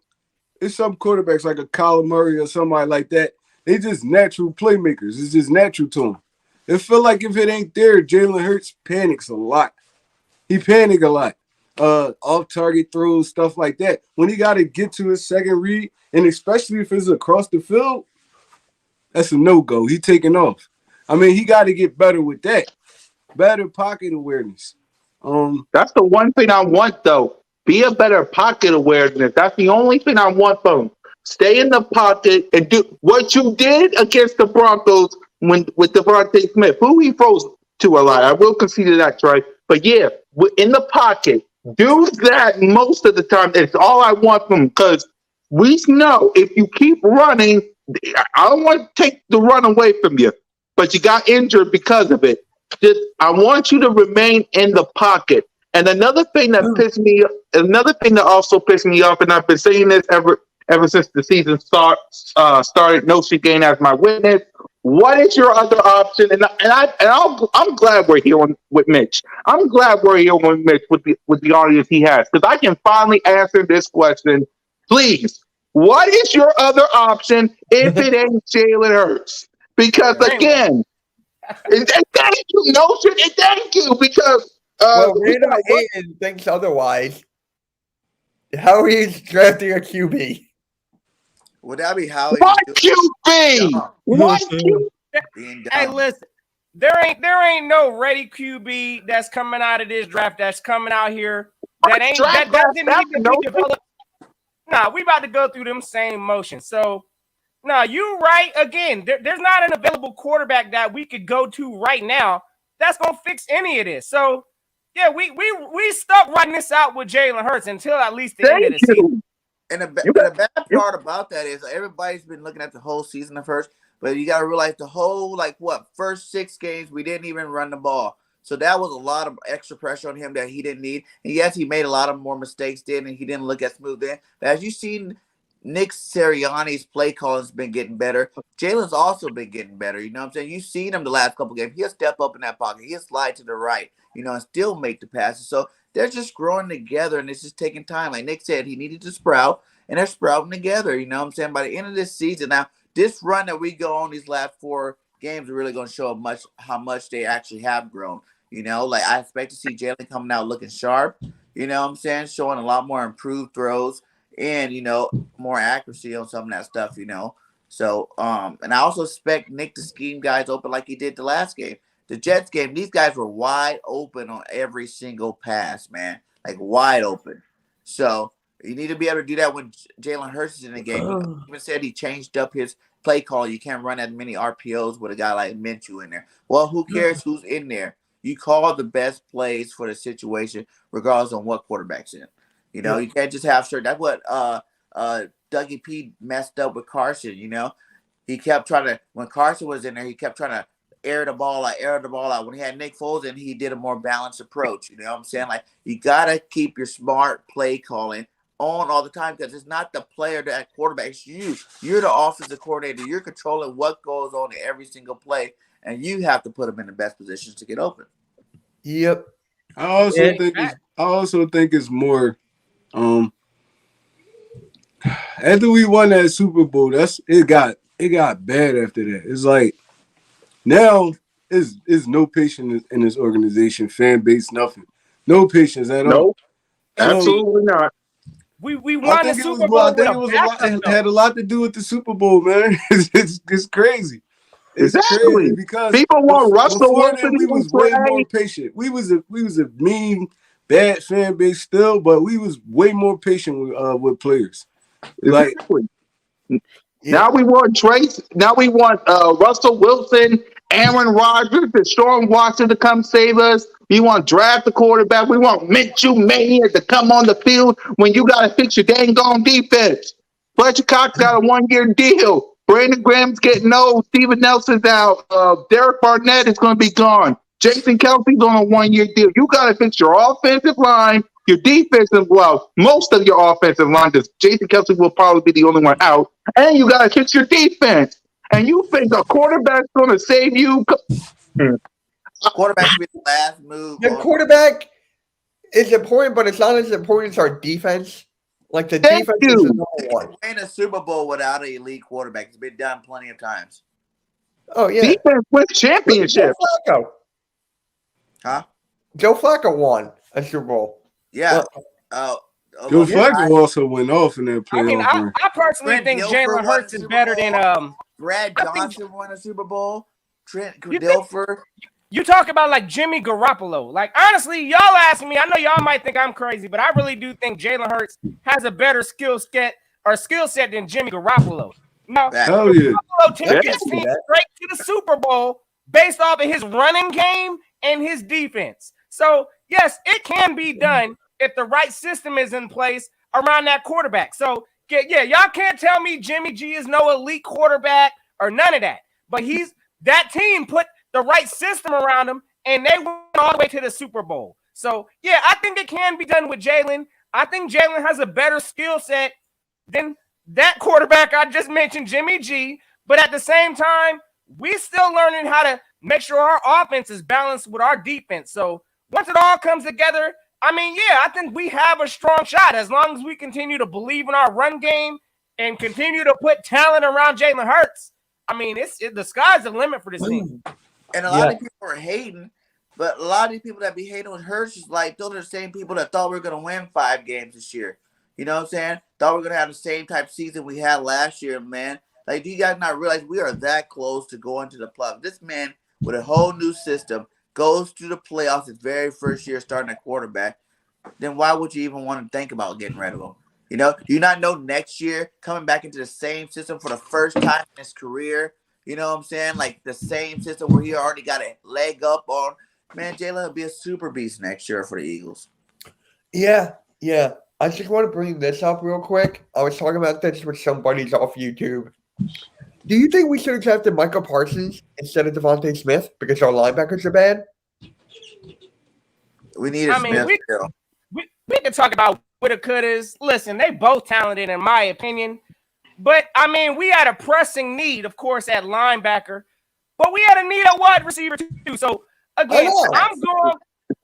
a Kyler Murray or somebody like that. They just natural playmakers. It's just natural to them. It feel like if it ain't there, Jalen Hurts panics a lot. He panic a lot. Off-target throws, stuff like that. When he got to get to his second read, and especially if it's across the field, that's a no-go. He taking off. I mean, he got to get better with that. Better pocket awareness. That's the one thing I want, though. Be a better pocket awareness. That's the only thing I want from him. Stay in the pocket and do what you did against the Broncos with Devontae Smith, who he froze to a lot. I will concede that, right? But yeah, in the pocket, do that most of the time. It's all I want from him because we know if you keep running, I don't want to take the run away from you, but you got injured because of it. I want you to remain in the pocket. And another thing that also pissed me off, and I've been saying this ever since the season started. No Gain as my witness. What is your other option? I'm glad we're here with Mitch. I'm glad we're here with Mitch with the audience he has because I can finally answer this question. Please, what is your other option if it ain't Jalen Hurts? Because again, and thank you, Notion, and thank you because. Well, Random Aiden thinks otherwise. How he's drafting a QB. Would that be how? What QB? What QB? Hey, listen. There ain't no ready QB that's coming out of this draft that's coming out here that doesn't need to be developed. Nah, we about to go through them same motions. So, nah, you right. Again, there's not an available quarterback that we could go to right now that's gonna fix any of this. So, yeah, we stuck running this out with Jalen Hurts until at least the end of the season. And the bad part about that is everybody's been looking at the whole season of Hurts, But you got to realize the whole, first 6 games, we didn't even run the ball. So that was a lot of extra pressure on him that he didn't need. And yes, he made a lot of more mistakes then, and he didn't look as smooth then. But as you've seen, Nick Sirianni's play calling has been getting better. Jalen's also been getting better. You know what I'm saying? You've seen him the last couple games. He'll step up in that pocket. He'll slide to the right, and still make the passes. So they're just growing together, and it's just taking time. Like Nick said, he needed to sprout, and they're sprouting together. You know what I'm saying? By the end of this season, now, this run that we go on these last 4 games are really going to show how much they actually have grown. I expect to see Jalen coming out looking sharp, you know what I'm saying, showing a lot more improved throws and, more accuracy on some of that stuff, So, and I also expect Nick to scheme guys open like he did the last game. The Jets game, these guys were wide open on every single pass, man, like wide open. So you need to be able to do that when Jalen Hurts is in the game. He even said he changed up his play call. You can't run as many RPOs with a guy like Minshew in there. Well, who cares who's in there? You call the best plays for the situation, regardless on what quarterback's in. You can't just have certain. That's what Dougie P messed up with Carson. He kept trying to, when Carson was in there, he kept trying to air the ball out. When he had Nick Foles in, he did a more balanced approach. You know what I'm saying? Like, you gotta keep your smart play calling on all the time, because it's not the player that quarterback. It's you. You're the offensive coordinator. You're controlling what goes on in every single play. And you have to put them in the best positions to get open. Yep. I also think it's more. After we won that Super Bowl, it got bad after that. It's like now is no patience in this organization, fan base, nothing, no patience at all. Nope, absolutely not. We won the Super Bowl. I think it was a lot. It had a lot to do with the Super Bowl, man. It's crazy. It's crazy because people want Russell Wilson. We was way more patient. We was a mean, bad fan base still, but we was way more patient with players. Exactly. Now we want Trace. Now we want Russell Wilson, Aaron Rodgers, Deshaun Watson to come save us. We want draft the quarterback. We want Minshew Mania to come on the field when you got to fix your dang gone defense. Fletcher Cox got a 1-year deal. Brandon Graham's getting old. Steven Nelson's out. Derek Barnett is going to be gone. Jason Kelsey's on a 1-year deal. You got to fix your offensive line, your defensive, most of your offensive line, because Jason Kelsey will probably be the only one out. And you got to fix your defense. And you think a quarterback's going to save you? Quarterback should be the last move. The quarterback is important, but it's not as important as our defense. Like, the defense is the number one. Win a Super Bowl without an elite quarterback. It's been done plenty of times. Oh, yeah. Defense wins championships. Joe Flacco. Huh? Joe Flacco won a Super Bowl. Yeah. Joe Flacco also went off in that playoff. I mean, I personally think Jalen Hurts is better than Brad Johnson won a Super Bowl. Trent Dilfer. You talk about like Jimmy Garoppolo. Like, honestly, y'all asking me, I know y'all might think I'm crazy, but I really do think Jalen Hurts has a better skill set than Jimmy Garoppolo. Now, Garoppolo took his team straight to the Super Bowl based off of his running game and his defense. So, yes, it can be done if the right system is in place around that quarterback. So, yeah, y'all can't tell me Jimmy G is no elite quarterback or none of that. But that team put the right system around him, and they went all the way to the Super Bowl. So, yeah, I think it can be done with Jalen. I think Jalen has a better skill set than that quarterback I just mentioned, Jimmy G. But at the same time, we still learning how to make sure our offense is balanced with our defense. So once it all comes together, I mean, yeah, I think we have a strong shot as long as we continue to believe in our run game and continue to put talent around Jalen Hurts. I mean, the sky's the limit for this team. And a lot of people are hating, but a lot of these people that be hating on Hurts is like, those are the same people that thought we were going to win 5 games this year. You know what I'm saying? Thought we were going to have the same type of season we had last year, man. Like, do you guys not realize we are that close to going to the playoffs? This man, with a whole new system, goes to the playoffs his very first year starting at quarterback. Then why would you even want to think about getting rid of him? You know, do you not know next year coming back into the same system for the first time in his career? You know what I'm saying? Like the same system where he already got a leg up on. Man, Jalen will be a super beast next year for the Eagles. Yeah. I just want to bring this up real quick. I was talking about this with some buddies off YouTube. Do you think we should have drafted Michael Parsons instead of Devontae Smith because our linebackers are bad? We needed I mean, Smith still. we can talk about what it could is. Listen, they both talented in my opinion. But I mean, we had a pressing need, of course, at linebacker, but we had a need at wide receiver too. So again,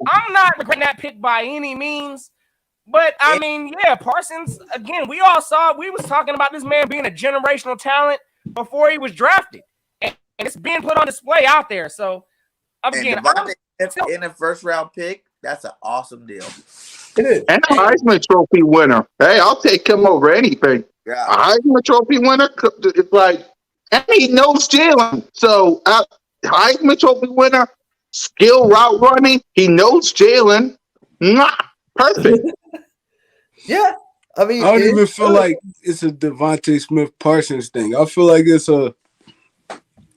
I'm not regretting that pick by any means. But I mean, yeah, Parsons, again, we all saw we was talking about this man being a generational talent before he was drafted. And it's being put on display out there. So again, in a first round pick, that's an awesome deal. It is. And a Heisman Trophy winner. Hey, I'll take him over anything. Yeah. A Heisman Trophy winner, it's like, and he knows Jalen. So, Heisman Trophy winner, skill route running, he knows Jalen. Perfect. Yeah. I mean, I don't even feel like it's a Devontae Smith Parsons thing. I feel like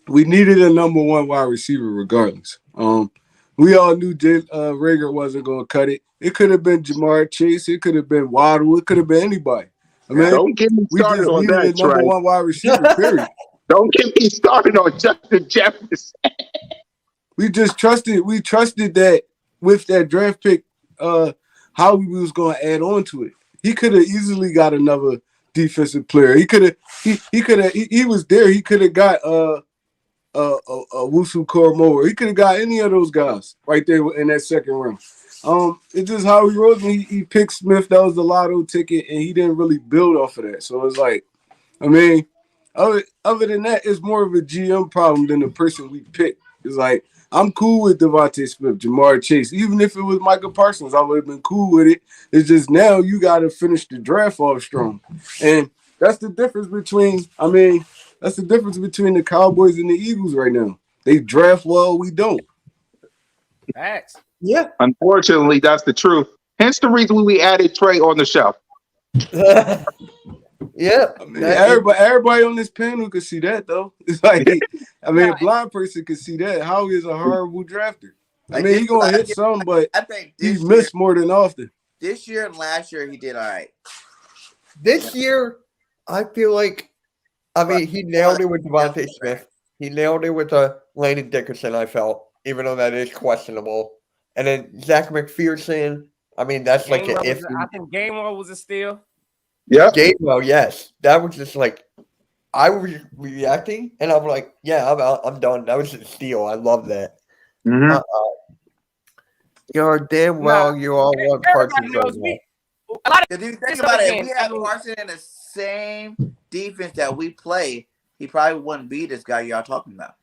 we needed a number one wide receiver regardless. We all knew Rager wasn't going to cut it. It could have been Jamar Chase. It could have been Waddle. It could have been anybody. I mean, don't get me started on that, we just needed a number one wide receiver, period. Don't get me started on Justin Jefferson. We trusted that with that draft pick, how we was going to add on to it. He could have easily got another defensive player. He was there. He could have got Wusu Koromoa. He could have got any of those guys right there in that second round. It's just how he rose when he picked Smith. That was the lotto ticket, and he didn't really build off of that. So it's like, I mean, other than that, it's more of a GM problem than the person we picked. It's like, I'm cool with Devontae Smith, Jamar Chase. Even if it was Michael Parsons, I would have been cool with it. It's just now you got to finish the draft off strong. And that's the difference between the Cowboys and the Eagles right now. They draft well, we don't. Facts. Yeah. Unfortunately, that's the truth. Hence the reason we added Trey on the show. Yeah. I mean, everybody on this panel could see that, though. It's like, I mean, a blind person could see that. Howie is a horrible drafter. I mean, he's going to hit some, but I think he missed more than often. This year and last year, he did all right. This year, I feel like, I mean, he nailed it with Devontae Smith. He nailed it with Landon Dickerson, I felt, even though that is questionable. And then Zach McPherson, I mean, that's like an iffy. I think Gainwell was a steal. Yeah. Gainwell, yes. That was just like, I was reacting, and I'm like, yeah, I'm done. That was a steal. I love that. Mm-hmm. You're damn well you all want Parsons. If you think about it, if we had Parsons in the same defense that we play, he probably wouldn't be this guy y'all talking about.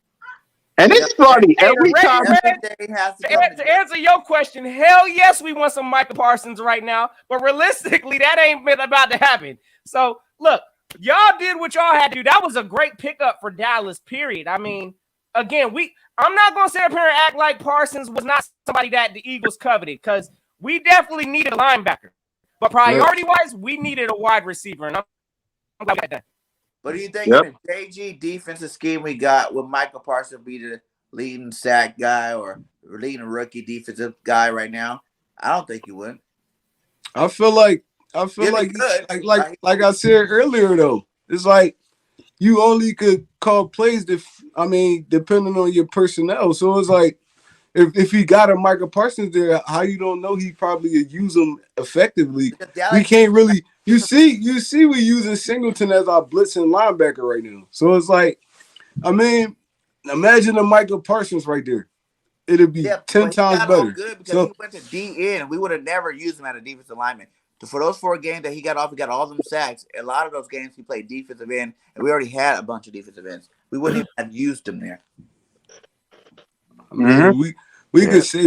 And it's funny. Every time to answer your question, hell yes, we want some Michael Parsons right now. But realistically, that ain't been about to happen. So look, y'all did what y'all had to do. That was a great pickup for Dallas, period. I mean, again, I'm not gonna sit up here and act like Parsons was not somebody that the Eagles coveted, because we definitely needed a linebacker. But priority-wise, we needed a wide receiver, and I'm glad we had that. But do you think in the JG defensive scheme we got, would Michael Parsons be the leading sack guy or leading rookie defensive guy right now? I don't think he would. I feel like I said earlier though, it's like you only could call plays depending on your personnel. So it's like if he got a Michael Parsons there, how you don't know he probably would use him effectively? We can't really. You see, we're using Singleton as our blitzing linebacker right now. So it's like, I mean, imagine a Michael Parsons right there. It'd be 10 times better. Good because he went to DN, and we would have never used him at a defensive lineman. For those 4 games that he got off, he got all them sacks. A lot of those games he played defensive end, and we already had a bunch of defensive ends. We wouldn't even have used him there. I mean, we could say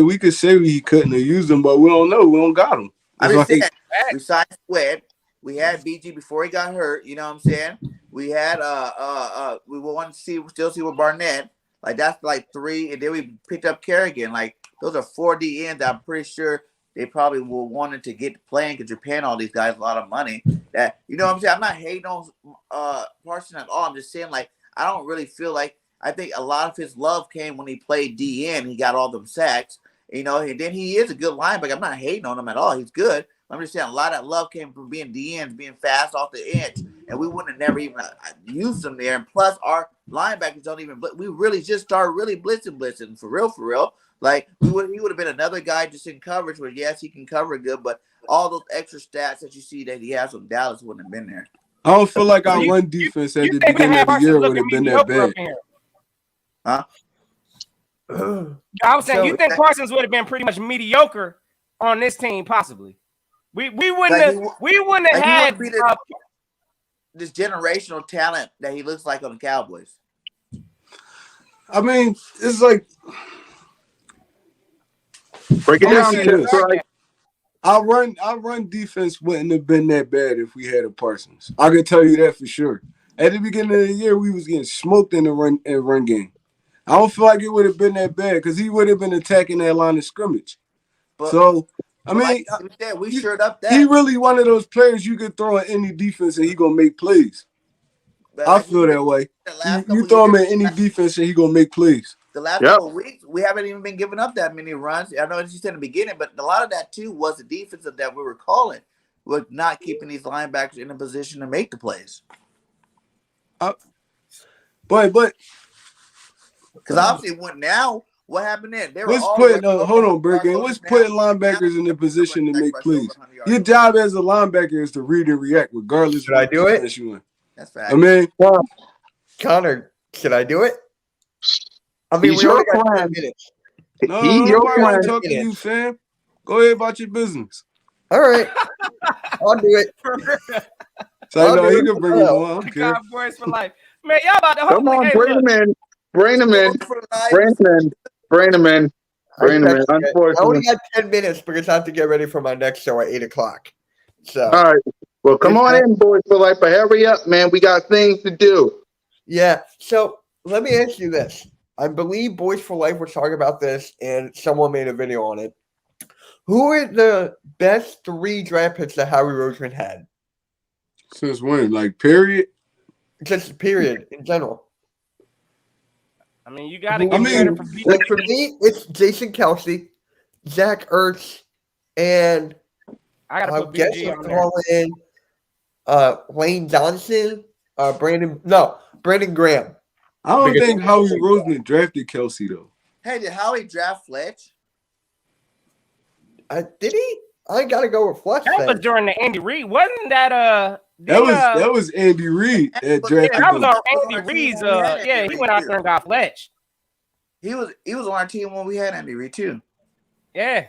he couldn't have used him, but we don't know. We don't got him. We signed Squid. We had BG before he got hurt. You know what I'm saying? We had we want to still see with Barnett. Like that's like 3, and then we picked up Kerrigan. Like those are 4 DNs that I'm pretty sure they probably will wanted to get playing because you're paying all these guys a lot of money. That you know what I'm saying? I'm not hating on Parsons at all. I'm just saying like I don't really feel like I think a lot of his love came when he played DN. He got all them sacks, you know, and then he is a good linebacker. I'm not hating on him at all. He's good. I'm just saying a lot of love came from being DNs, being fast off the edge, and we wouldn't have never even used them there. And plus, our linebackers don't even. We really just started really blitzing for real. Like he would have been another guy just in coverage. Where yes, he can cover good, but all those extra stats that you see that he has with Dallas wouldn't have been there. I don't feel like our run defense at the beginning of the year would have been that bad. Huh? I was saying, you think Parsons would have been pretty much mediocre on this team, possibly? We wouldn't have had this generational talent that he looks like on the Cowboys. I mean, it's like break it down to this, right? Our run defense wouldn't have been that bad if we had a Parsons. I can tell you that for sure. At the beginning of the year, we was getting smoked in the run game. I don't feel like it would have been that bad because he would have been attacking that line of scrimmage. So, I mean, like we shored up that. He really one of those players you could throw in any defense and he gonna make plays. But I feel that way. You throw him in any defense and he gonna make plays. The last couple of weeks, we haven't even been giving up that many runs. I know as you said in the beginning, but a lot of that too was the defensive that we were calling, with not keeping these linebackers in a position to make the plays. But because obviously, what happened there? They were hold on, Bergen. What's putting linebackers in the position to make plays? Your job as a linebacker is to read and react, regardless. Should I do it? That's fact. I mean, Connor, should I do it? I mean, He's we only your got 10 friend. minutes. no, He's your nobody want friend. to talk to you, fam. Go ahead about your business. All right, I'll do it. So no, he can bring it on. I don't care. Cowboys for life, man. Y'all about to Come on, bring him in. Bring him in. Unfortunately, I only got 10 minutes because I have to get ready for my next show at 8 o'clock. So, all right. Well, come on in, boys for life. But hurry up, man. We got things to do. yeah. So let me ask you this. I believe Boys for Life was talking about this, and someone made a video on it. Who are the best 3 draft picks that Howie Roseman had? Since when? Like, period? Just period in general. I mean, you got to give credit for beating. Like for me, it's Jason Kelsey, Zach Ertz, and I got to put guess BG on call there. in Lane Johnson, Brandon Graham. I don't think Howie Roseman drafted Kelsey, though. Hey, did Howie draft Fletch? Did he? I got to go with Fletch. That was during the Andy Reid. Wasn't that that was Andy Reid that drafted that was him. on Andy Reid's. He went out there and got Fletch. He was on our team when we had Andy Reid too. Yeah.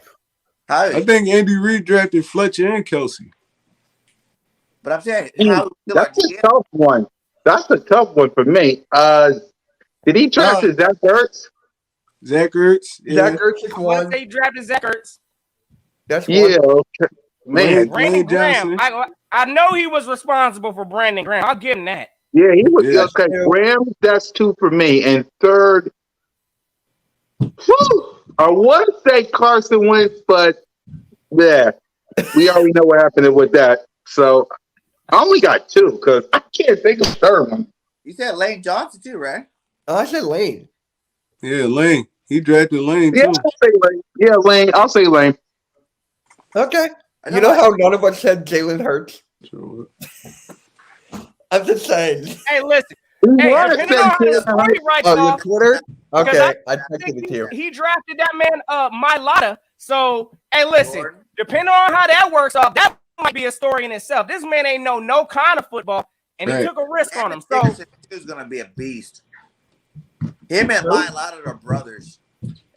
I think Andy Reid drafted Fletcher and Kelsey. But I'm saying that's a tough one. That's a tough one for me. Did he draft Zach Ertz? Zach Ertz. Yeah. Zach Ertz is one. They drafted Zach Ertz. That's one. Yeah. Okay. Man, Brandon Graham. I know he was responsible for Brandon Graham. I'll give him that. Yeah, he was okay. Graham, that's 2 for me. And third, I want to say Carson Wentz, but yeah, we already know what happened with that. So I only got 2 because I can't think of a third one. You said Lane Johnson too, right? I said Lane. Yeah, Lane. He drafted Lane Yeah, too. I'll say Lane. Yeah, Lane. I'll say Lane. Okay. You know how none of us said Jalen Hurts? Sure. I'm just saying. Hey, listen. Hey, depending on how this story writes your off, Twitter? Okay, I think texted it to you. he drafted that man, Mailata. So, hey, listen. Depending on how that works off, that might be a story in itself. This man ain't know no kind of football, and he took a risk on him. So he's gonna be a beast. Him and Mailata are brothers.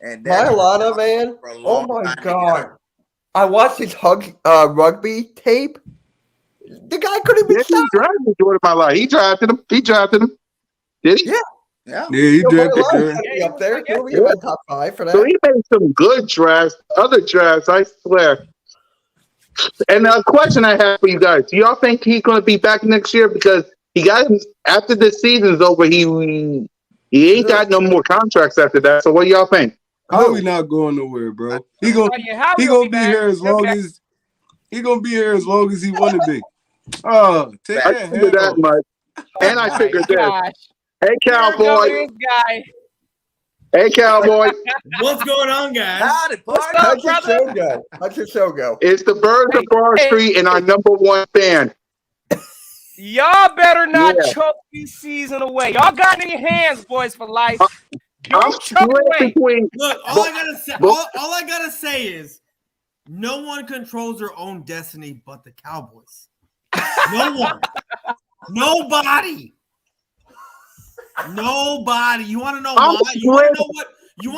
And Mailata, man. Oh my god. I watched his rugby tape. The guy couldn't be stopped. He drafted Jordan Mailata. He drafted him. Did he? Yeah, he drafted him. Up there. He'll be in my top 5 for that. So he made some good drafts. Other drafts, I swear. And a question I have for you guys: do y'all think he's going to be back next year? Because he got him after the season's over. He ain't got no more contracts after that. So what do y'all think? Howie not going nowhere, bro. He gonna be here as long as he want to be. Oh, take I figured that much, and I figured that. Hey, Cowboy. Hey, Cowboy. What's going on, guys? Howdy, What's party. up, How's your brother? show go? How's your show go? It's the Birds of Bar Street and our number one fan. Y'all better not Yeah. choke this season away. Y'all got in your hands, boys, for life. I'm Don't choke split away. between. Look, all I gotta say is, no one controls their own destiny but the Cowboys. No one. Nobody. Nobody. You want to know I'm why? You want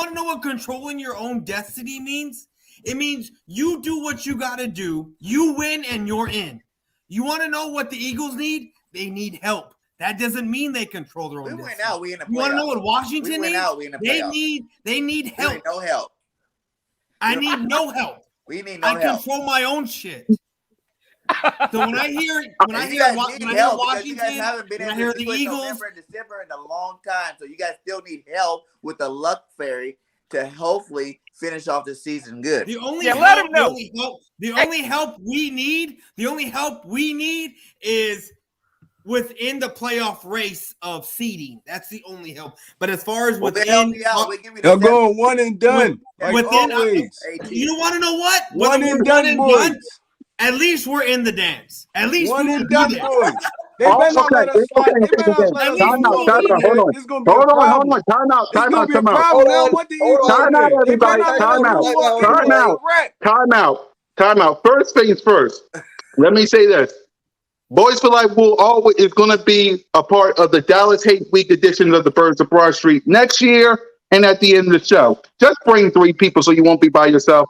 to know what controlling your own destiny means? It means you do what you got to do. You win and you're in. You want to know what the Eagles need? They need help. That doesn't mean they control their own We destiny. went out. We in the playoffs. You want to know what Washington We went needs? out. We in the They playoffs. need We help. need no help. I need no help. We need no I help. control my own shit. So when I hear You guys need help because you Washington, guys haven't been when I able hear to the split Eagles, November and December in a long time. So you guys still need help with the luck fairy to hopefully finish off the season good. the only Yeah, help, let 'em know. the only help we need is within the playoff race of seeding. That's the only help. But as far as Well, they within, help me out. We give you the They're going one and done. Like within- always. 18. you want to know what? One Whether and we're done, boys. at least we're in the dance. At least One we and will done, be there. boys. They Oh, better not okay. let us slide. They better not let At us least lose we'll on be the there. internet. This is gonna be a problem. Time It's gonna out. be a problem. They don't want the Eagles Time in out, there. They better everybody. not Time let us out. lose on the Time internet. out. Correct. Time out. First things first. Let me say this. Boys for Life will always is going to be a part of the Dallas Hate Week edition of the Birds of Broad Street next year and at the end of the show. Just bring 3 people so you won't be by yourself.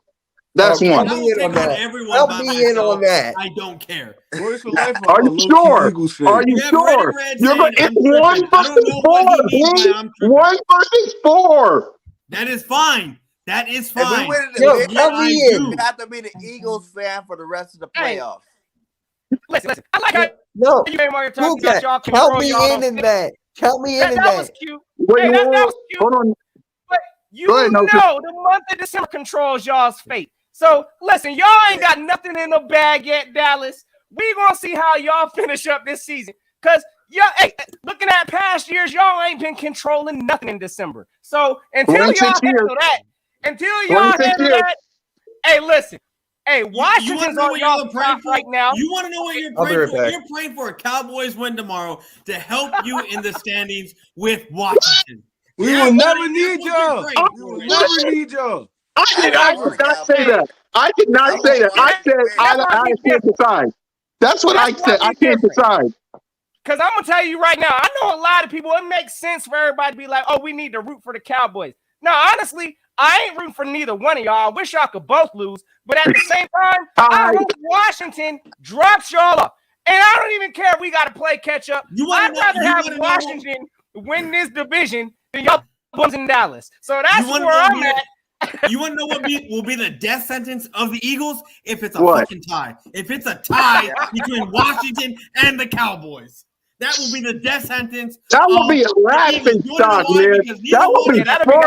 That's Count one. I me will in on take on that. everyone Count by me in myself. on that. I don't care. Boys for Life Are are you low-key sure? Eagles Are fans. you You have sure? Red Red You're going. saying I'm It's 1 tripping. I don't versus know what 4. he means by I'm tripping. 1 versus 4. That is fine. That is If we fine. win in the Yo, division, count I me do. in. you have to be the Eagles fan for the rest of the Hey. playoffs. Listen. I like how No, you made Mario talking about CoolCat, y'all count control me y'all. in that. Count me in That was that. cute. Wait, Hey, that was cute. hold on. But you Go ahead, know Nelson. the month of December controls y'all's fate. So listen, y'all ain't got nothing in the bag yet, Dallas. We gonna see how y'all finish up this season. Cause y'all, hey, looking at past years, y'all ain't been controlling nothing in December. So until 26 y'all years. handle that, until y'all 26 handle years. that, hey, listen, hey, You want to Washington's know on what y'all you're praying top for right now. You want to know what you're I'll be praying right for? back. You're praying for a Cowboys win tomorrow to help you in the standings with Washington. We Yeah, will never that's need what you're y'all. praying We for. will never need y'all. I did not say that. I did not say that. I said I can't decide. That's what I said. I can't decide. Because I'm going to tell you right now, I know a lot of people, it makes sense for everybody to be like, oh, we need to root for the Cowboys. No, honestly, I ain't rooting for neither one of y'all. I wish y'all could both lose. But at the same time, I hope Washington drops y'all up. And I don't even care if we got to play catch up. I'd rather have Washington win this division than y'all bums in Dallas. So that's where I'm at. You want to know what will be the death sentence of the Eagles? If it's a What? fucking tie. If it's a tie between Washington and the Cowboys. That will be the death sentence. That would be a laughing stock, man. That would be funny.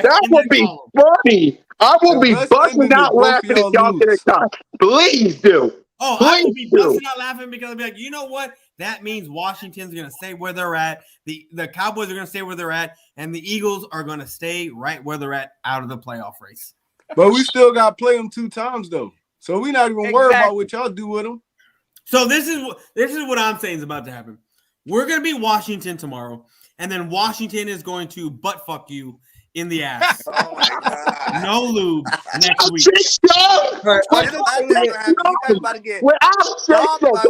That would be funny. I will be busting out laughing if y'all get a tie. Please do. Oh, I will be busting out laughing because I'll be like, you know what? That means Washington's going to stay where they're at. The Cowboys are going to stay where they're at. And the Eagles are going to stay right where they're at out of the playoff race. But we still got to play them 2 times, though. So we're not even worried about what y'all do with them. So this is what I'm saying is about to happen. We're going to be Washington tomorrow. And then Washington is going to butt fuck you in the ass. Oh my God. No lube next week. Come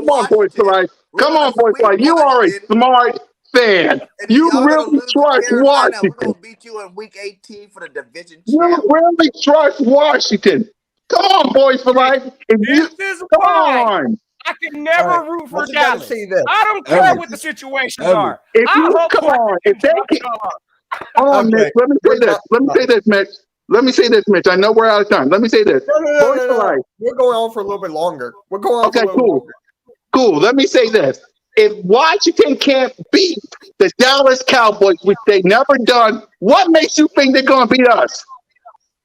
on, boys for life. Come on, boys for life. You are a smart fan. You really trust Washington. We're going to beat you in week 18 for the division You champ. really trust Washington. Come on, boys for life. This is why I can never root for Dallas. I don't care what the situations are. If you come on, if they can, hold on, Mitch. Let me say this. Let me say this, Mitch. Let me say this, Mitch. I know we're out of time. Let me say this. No. We're going on for a little bit longer. We're going on for a little longer. Cool. Let me say this. If Washington can't beat the Dallas Cowboys, which they've never done, what makes you think they're going to beat us?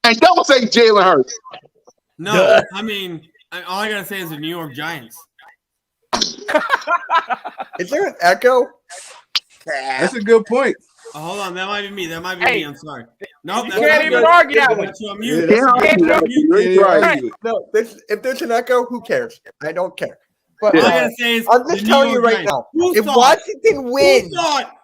And don't say Jalen Hurts. No, I mean, all I got to say is the New York Giants. Is there an echo? That's a good point. Oh, hold on, that might be me. That might be Hey, me. I'm sorry. Nope, you that's can't not even good. argue that one. That's you on Yeah, mute. that's Can't argue Yeah, that. you You're can't even right. argue it. No, if there's an echo, who cares? I don't care. But All I Yeah. gotta say is I'm the just New telling you York right Giants. now, Who if thought? Washington wins,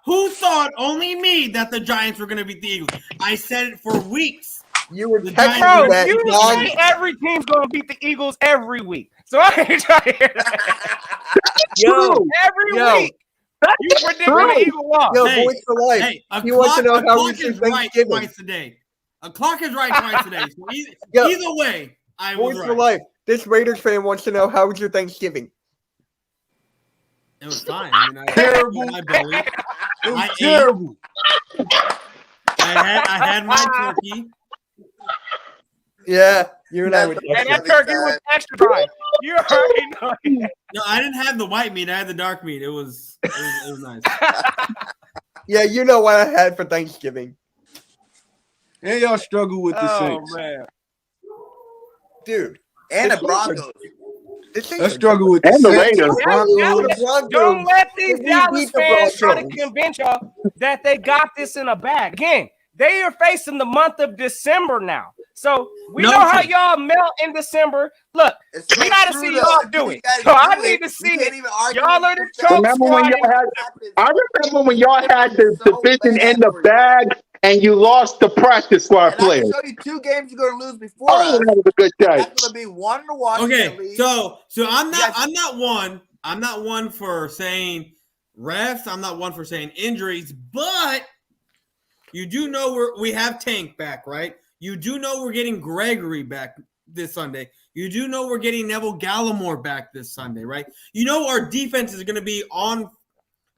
Who thought? Only me that the Giants were gonna beat the Eagles. I said it for weeks. you were The texting Giants bro, were that you non. say every team's gonna beat the Eagles every week. So I ain't trying to hear that. True. Every week. You predict when the True. Eagle lost. Yo, Hey, boys for life. Hey, He wants to know how clock was your is right Thanksgiving. twice a day. A clock is right twice a day. So Yo, either way, I was boys for right. life. This Raiders fan wants to know how was your Thanksgiving. It was fine. I mean, Terrible. my belly. It I was ate. terrible. I had my turkey. Yeah, you and I would. And that turkey was extra dry. You already know it. No, I didn't have the white meat. I had the dark meat. It was nice. Yeah, you know what I had for Thanksgiving, And y'all struggle with the Oh Saints. man. dude. And the Saints are- Broncos. The Saints I are struggle with the And the Saints, Raiders. the Broncos. Broncos. Don't let these We Dallas beat the fans try to Broncos. convince y'all that they got this in a bag. Again, they are facing the month of December now. So we No, know how true. y'all melt in December. Look, It's we so got to true, see though. y'all Until do you it. guys So I do need it, to see we can't it. even argue Y'all are the the fact choke Remember when squad. y'all had? I remember when y'all had the So division bad in the for you. bag and you lost the practice squad And I can players. show you 2 games you're going to lose before Oh, us. that was a good day. That's going to be one in the Washington Okay, League. so I'm You guys- not one for saying refs. I'm not one for saying injuries, but you do know we have Tank back, right? You do know we're getting Gregory back this Sunday. You do know we're getting Neville Gallimore back this Sunday, right? You know our defense is going to be on.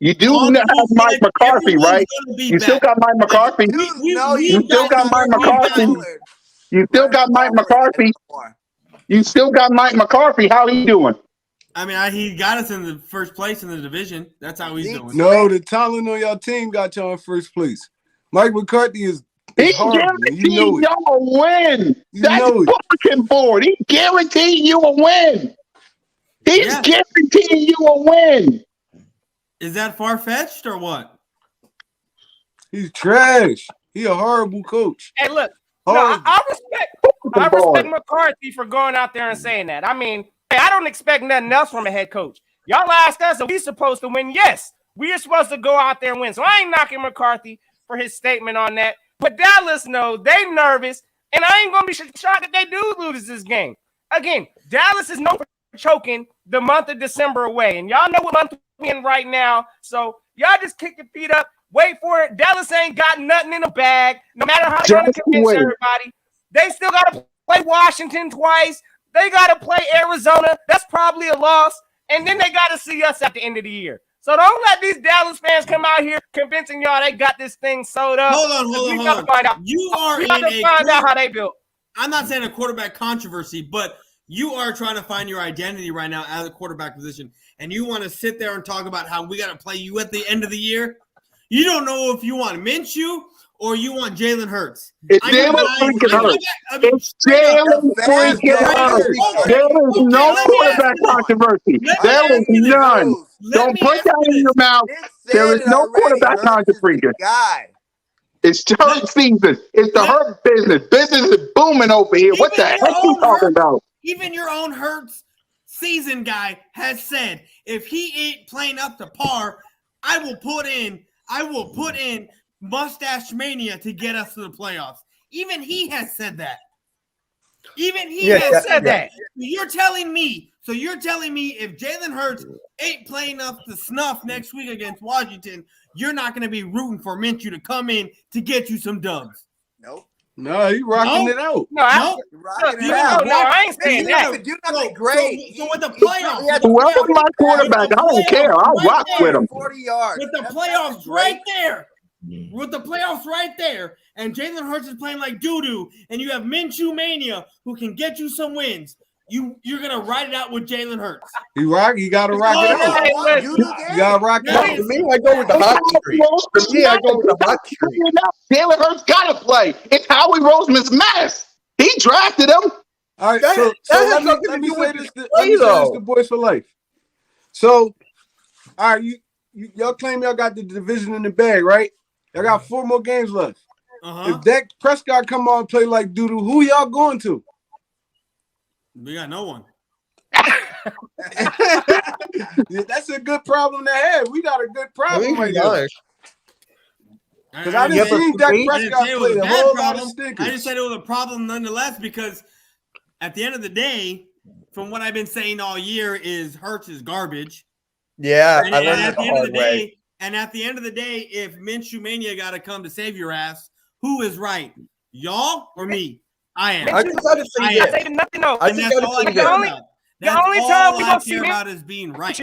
You do On have full Mike fledged. McCarthy, Everyone's right? gonna be You still back. got Mike McCarthy. No, You you still guys got Mike are McCarthy. Ballard. You still got Mike Ballard McCarthy. anymore. You still got Mike McCarthy. How he doing? I mean, he got us in the first place in the division. That's how he's doing. No, the talent on your team got y'all in first place. Mike McCarthy is He horrible. And you guaranteed know it. y'all a win. You That's know it. bulletin board. He guaranteed you a win. He's Yeah. guaranteeing you a win. Is that far fetched or what? He's trash. He a horrible coach. Hey, look. No, Horrible. I respect Board. McCarthy for going out there and saying that. I mean, hey, I don't expect nothing else from a head coach. Y'all asked us, are we supposed to win? Yes, we are supposed to go out there and win. So I ain't knocking McCarthy for his statement on that. But Dallas knows they nervous, and I ain't gonna be shocked if they do lose this game. Again, Dallas is known for choking the month of December away, and y'all know what month we're in right now. So y'all just kick your feet up. Wait for it. Dallas ain't got nothing in the bag. No matter how you want to convince everybody, they still got to play Washington twice. They got to play Arizona. That's probably a loss. And then they got to see us at the end of the year. So don't let these Dallas fans come out here convincing y'all they got this thing sold up. Hold on. Find out. You are We got to find out how they built. I'm not saying a quarterback controversy, but you are trying to find your identity right now as a quarterback position, and you want to sit there and talk about how we got to play you at the end of the year. You don't know if you want Minshew or you want Jalen Hurts. It's Jalen freaking Hurts. It's Jalen freaking Hurts. There is no quarterback controversy. There is none. Don't put that in your mouth. There is no quarterback controversy. Guy. It's Hurt season. It's the Hurt business. Business is booming over here. What the heck are you talking about? Even your own Hurts season guy has said if he ain't playing up to par, I will put in Mustache Mania to get us to the playoffs. Even he has said that. Even he has said that. You're telling me if Jalen Hurts ain't playing up to snuff next week against Washington, you're not going to be rooting for Minshew to come in to get you some dubs. Nope. No, he rocking it out. No, I ain't saying that. Do nothing great. So with the playoffs, Whoever's my quarterback, I don't care. I'll rock with him. 40 yards. With the playoffs right there. With the playoffs right there, and Jalen Hurts is playing like doo-doo, and you have Minshew Mania who can get you some wins, you're gonna ride it out with Jalen Hurts. You gotta rock it out. You gotta rock it out. For me, I go with the hot streak. For me, I go with the hot streak. Jalen Hurts gotta play. It's Howie Roseman's mess. He drafted him. All right, That so has let nothing me to do say with this the play, to though. Boys for Life. So, all right, y'all claim y'all got the division in the bag, right? Y'all got 4 more games left. Uh-huh. If Dak Prescott come on and play like doodoo, who y'all going to? We got no one. Yeah, that's a good problem to have. We got a good problem right now. Nice. Because I didn't see Dak I didn't Prescott say it was play a a bad whole lot of problem. stinkers. I just said it was a problem nonetheless because at the end of the day, from what I've been saying all year, is Hurts is garbage. Yeah, And, I and learned at it the the end of hard the way. day, at the end of the day, if Minshew Mania got to come to save your ass, who is right? Y'all or me? I am. I just gotta say I this. am. Say nothing else. I And just that's gotta all I say care this. about. That's only all time we I gonna see care Min- about is being right.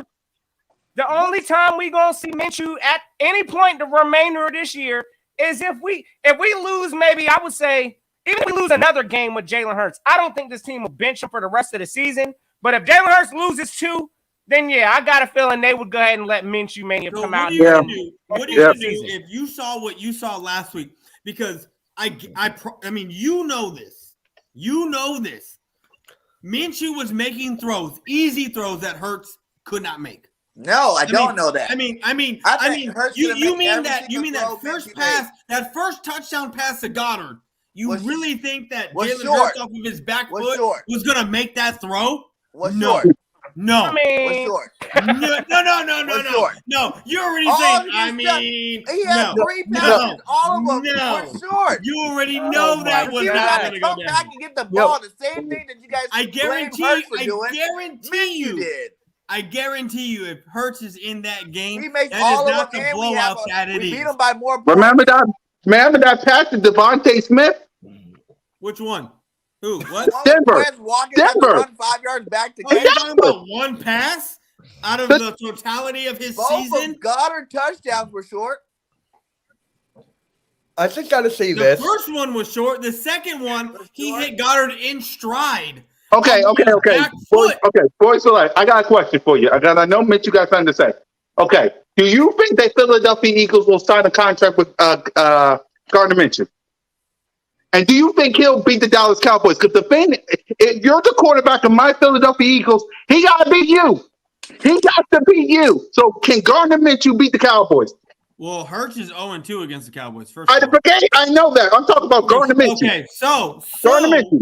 The only time we gonna see Minshew at any point the remainder of this year is if we lose, maybe I would say, even if we lose another game with Jalen Hurts, I don't think this team will bench him for the rest of the season. But if Jalen Hurts loses 2, then yeah, I got a feeling they would go ahead and let Minshew Mania So come what out. are you gonna do? What are you gonna do season. if you saw what you saw last week? Because I mean, you know this. You know this. Minshew was making throws, easy throws that Hurts could not make. No, I don't know that. I mean, Hurts you should have made mean every that single throw first Minshew pass, that first touchdown pass to Goddard? You Was- really think that was Jalen short. Hurts off of his back Was foot short. was gonna make that throw? Was No. short. No. I mean, Was short. No. short. No, you're already All saying, of his I stuff- mean, He had no. 3 passes. All of them No. were short. You already Oh know my that was You not got going to to go come down. back and get the ball. The same thing that you guys I blame guarantee Hurts for doing. you, did. I guarantee you, if Hurts is in that game, We make that all is of not them, the and we blowout that it we beat is. them by more points. Remember that pass to Devontae Smith? Which one? Who? What? Denver. Wes Walker had to Denver. run 5 yards back to Oh, you're catch. talking about one pass out of the totality of his Both season? of Goddard touchdowns were short. I just gotta say The this. first one was short. The second one, he short. hit Goddard in stride. Okay. Back Boys, foot. okay, boys, all right. I got a question for you. I know, Mitch, you got something to say. Okay. Do you think that Philadelphia Eagles will sign a contract with Gardner Minshew? And do you think he'll beat the Dallas Cowboys? Because the thing, if you're the quarterback of my Philadelphia Eagles, he got to beat you. He got to beat you. So can Gardner Minshew beat the Cowboys? Well, Hurts is 0-2 against the Cowboys. First of all. I know that. I'm talking about Gardner Minshew. Okay, so Gardner Minshew.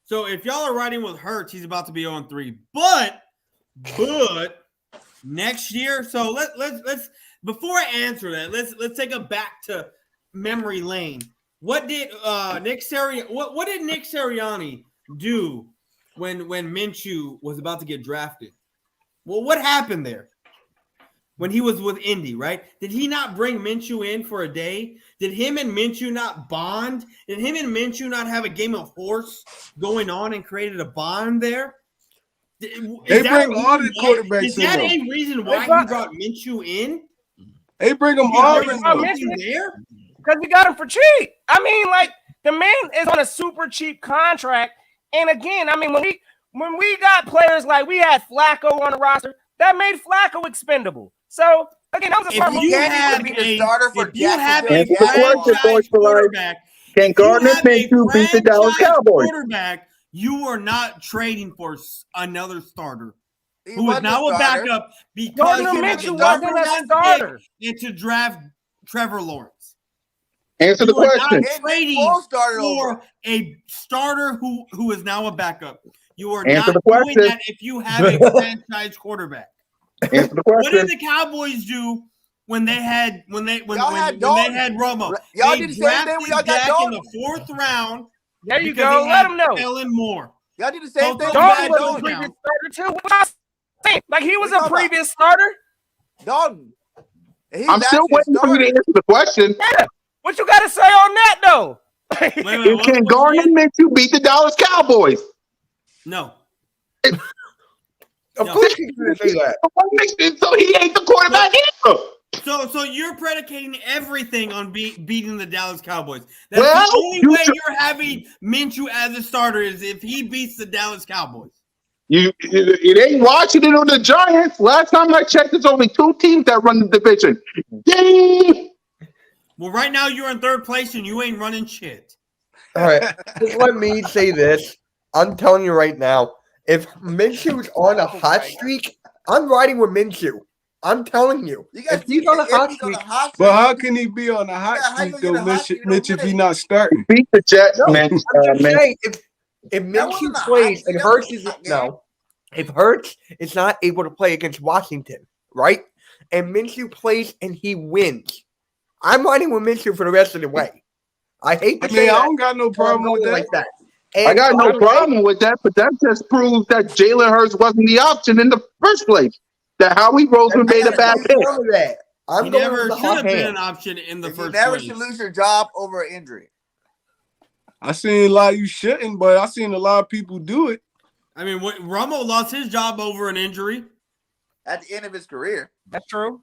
So if y'all are riding with Hurts, he's about to be 0-3. But next year, so let's before I answer that, let's take a back to memory lane. What did Nick Sirianni do when Minshew was about to get drafted? Well, what happened there? When he was with Indy, right? Did he not bring Minshew in for a day? Did him and Minshew not bond? Did him and Minshew not have a game of horse going on and created a bond there? They bring all the quarterbacks Is that in, a reason why he brought Minshew in? They bring them all in. There? because we got him for cheap. I mean, like, the man is on a super cheap contract. And again, I mean, when we got players like we had Flacco on the roster, that made Flacco expendable. So again, that was a smart If move. you Kenny have would be the starter for if you have Jacksonville a Answer the question, franchise boys, for life. quarterback, Can if you Gardner have a Minshew beat the Dallas franchise Cowboys? quarterback, you are not trading for another starter. He Who is wasn't now a starter. backup because Gardner you had Minshew the wasn't number a one starter. pick and to draft Trevor Lawrence. Answer the You are not question. And trading Nick Foles started for over. a starter who is now a backup. You are Answer not the doing question. that if you have a franchise quarterback. Answer the What did question. the Cowboys do when they had Y'all had Romo? Y'all They did the same thing when y'all drafted got Dak in Dalton. the 4th round. There you because go. they Let had him know. Kellen Moore. Y'all did the same thing. Dalton when Dalton y'all was had a Dalton. previous starter too. What I'm saying, like he was What a you talking previous starter. Dalton. He's I'm still actually a waiting for you to starter. answer the question. Yeah. What you got to say on that though? Wait, Can Gardner Minshew beat the Dallas Cowboys? No. Of No. course he's gonna say that. So he ain't the quarterback either. So you're predicating everything on beating the Dallas Cowboys. That's Well, the only you way tr- you're having Minshew as a starter is if he beats the Dallas Cowboys. It ain't Washington or the Giants. Last time I checked, there's only 2 teams that run the division. Dang! Well, right now you're in 3rd place and you ain't running shit. All right, just let me say this. I'm telling you right now, if Minshew's on a hot streak, I'm riding with Minshew. I'm telling you. You got If he's on a hot he's on streak, a hot streak. But how can he be on a hot Yeah, how streak you though, get a hot streak, Mitch, you if don't he win it? not starting? Beat the Jets, no, man. I'm just saying if That wasn't Minshew a hot plays streak, and that Hurts was a is hot game. no, if Hurts is not able to play against Washington, right? And Minshew plays and he wins, I'm riding with Minshew for the rest of the way. I hate to I say mean, I that, don't got no but I'm problem with going that. like that. I And got so no I'm saying- problem with that, but that just proves that Jalen Hurts wasn't the option in the first place. That Howie Roseman made a bad I'm pick. going with that. I'm He going never with the should hot have been hand. an option in the You first never place. should lose your job over an injury. I seen a lot you shouldn't, but I seen a lot of people do it. I mean, Romo lost his job over an injury. At the end of his career. That's true.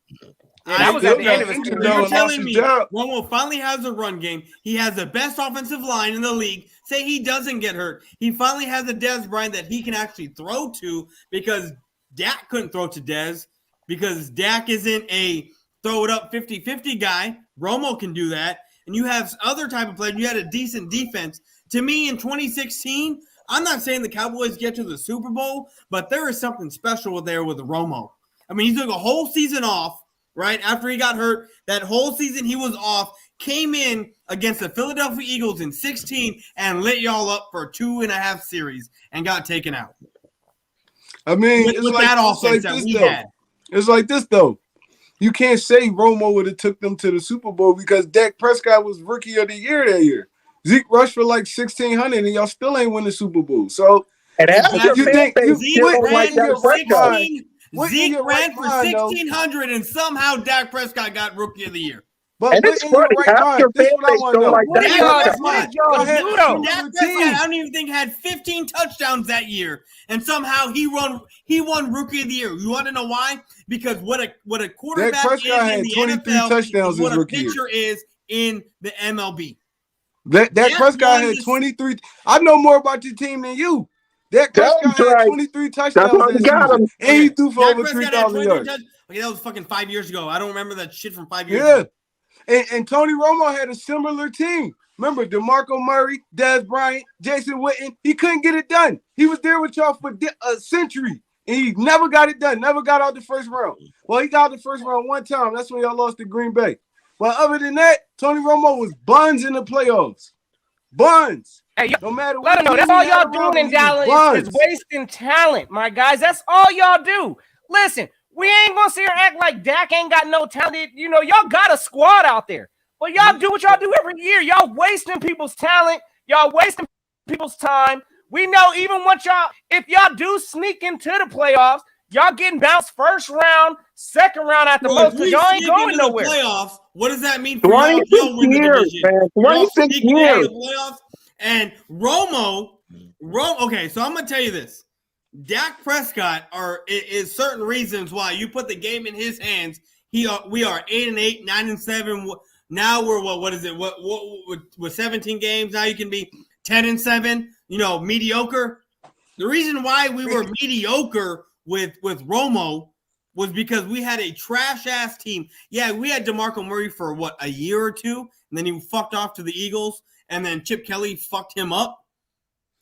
I that was still at the got end of his injured, career. though, You're and lost telling his me job. Romo finally has a run game. He has the best offensive line in the league. Say he doesn't get hurt. He finally has a Dez Bryant that he can actually throw to because Dak couldn't throw to Dez because Dak isn't a throw it up 50-50 guy. Romo can do that. And you have other type of players. You had a decent defense. To me, in 2016, I'm not saying the Cowboys get to the Super Bowl, but there is something special there with Romo. I mean, he took a whole season off, right? After he got hurt, that whole season he was off, came in against the Philadelphia Eagles in 16 and lit y'all up for 2.5 series and got taken out. I mean, With it's that like offense that this we though. had. It's like this though. You can't say Romo would have took them to the Super Bowl because Dak Prescott was Rookie of the Year that year. Zeke rushed for like 1,600, and y'all still ain't win the Super Bowl. So And half Exactly. your you fan think base you Zeke still what don't like ran in that your for right Prescott. mind? 16. What in Zeke your ran right for mind, though? 1,600, and somehow Dak Prescott got Rookie of the Year. But And what it's in your funny, right half mind? your This is fan what I base want to don't know. like What that did Dak y'all, Prescott. what Prescott, did y'all Y'all had do a though? similar Dak Prescott, I team. don't even think had 15 touchdowns that year, and somehow he won Rookie of the Year. You want to know why? Because what a quarterback Prescott is in had the 23 NFL touchdowns is what his a rookie year. pitcher is in the MLB. Dak Dak Prescott won had this- 23. I know more about your team than you. Dak Tell him, Prescott had Trey. 23 That's touchdowns why you that got season. him. And he threw for Dak over Prescott had 3,000 23 yards. touchdowns. Okay, that was fucking 5 years ago. I don't remember that shit from 5 years Yeah. ago. And Tony Romo had a similar team. Remember, DeMarco Murray, Dez Bryant, Jason Witten. He couldn't get it done. He was there with y'all for a century, and he never got it done. Never got out the first round. Well, he got out the first round one time. That's when y'all lost to Green Bay. But other than that, Tony Romo was buns in the playoffs. Buns. Hey, No matter let what them know. team That's he all had y'all around doing him, in he was Dallas is buns. wasting talent, my guys. That's all y'all do. Listen, we ain't gonna sit here and act like Dak ain't got no talent. You know, y'all got a squad out there, but y'all do what y'all do every year. Y'all wasting people's talent. Y'all wasting people's time. We know even what y'all, if y'all do sneak into the playoffs, y'all getting bounced first round, second round at the Bro, most if because we y'all ain't sneak going into the nowhere. playoffs, what does that mean for y'all? 26 Y'all win the years, division. man. Y'all 26 sneak into years. the playoffs. And okay, so I'm gonna tell you this. Dak Prescott is certain reasons why you put the game in his hands. We are 8-8, 9-7. Now we're what is it? What with 17 games? Now you can be 10-7. You know, mediocre. The reason why we were mediocre with Romo was because we had a trash ass team. Yeah, we had DeMarco Murray for a year or two, and then he fucked off to the Eagles, and then Chip Kelly fucked him up.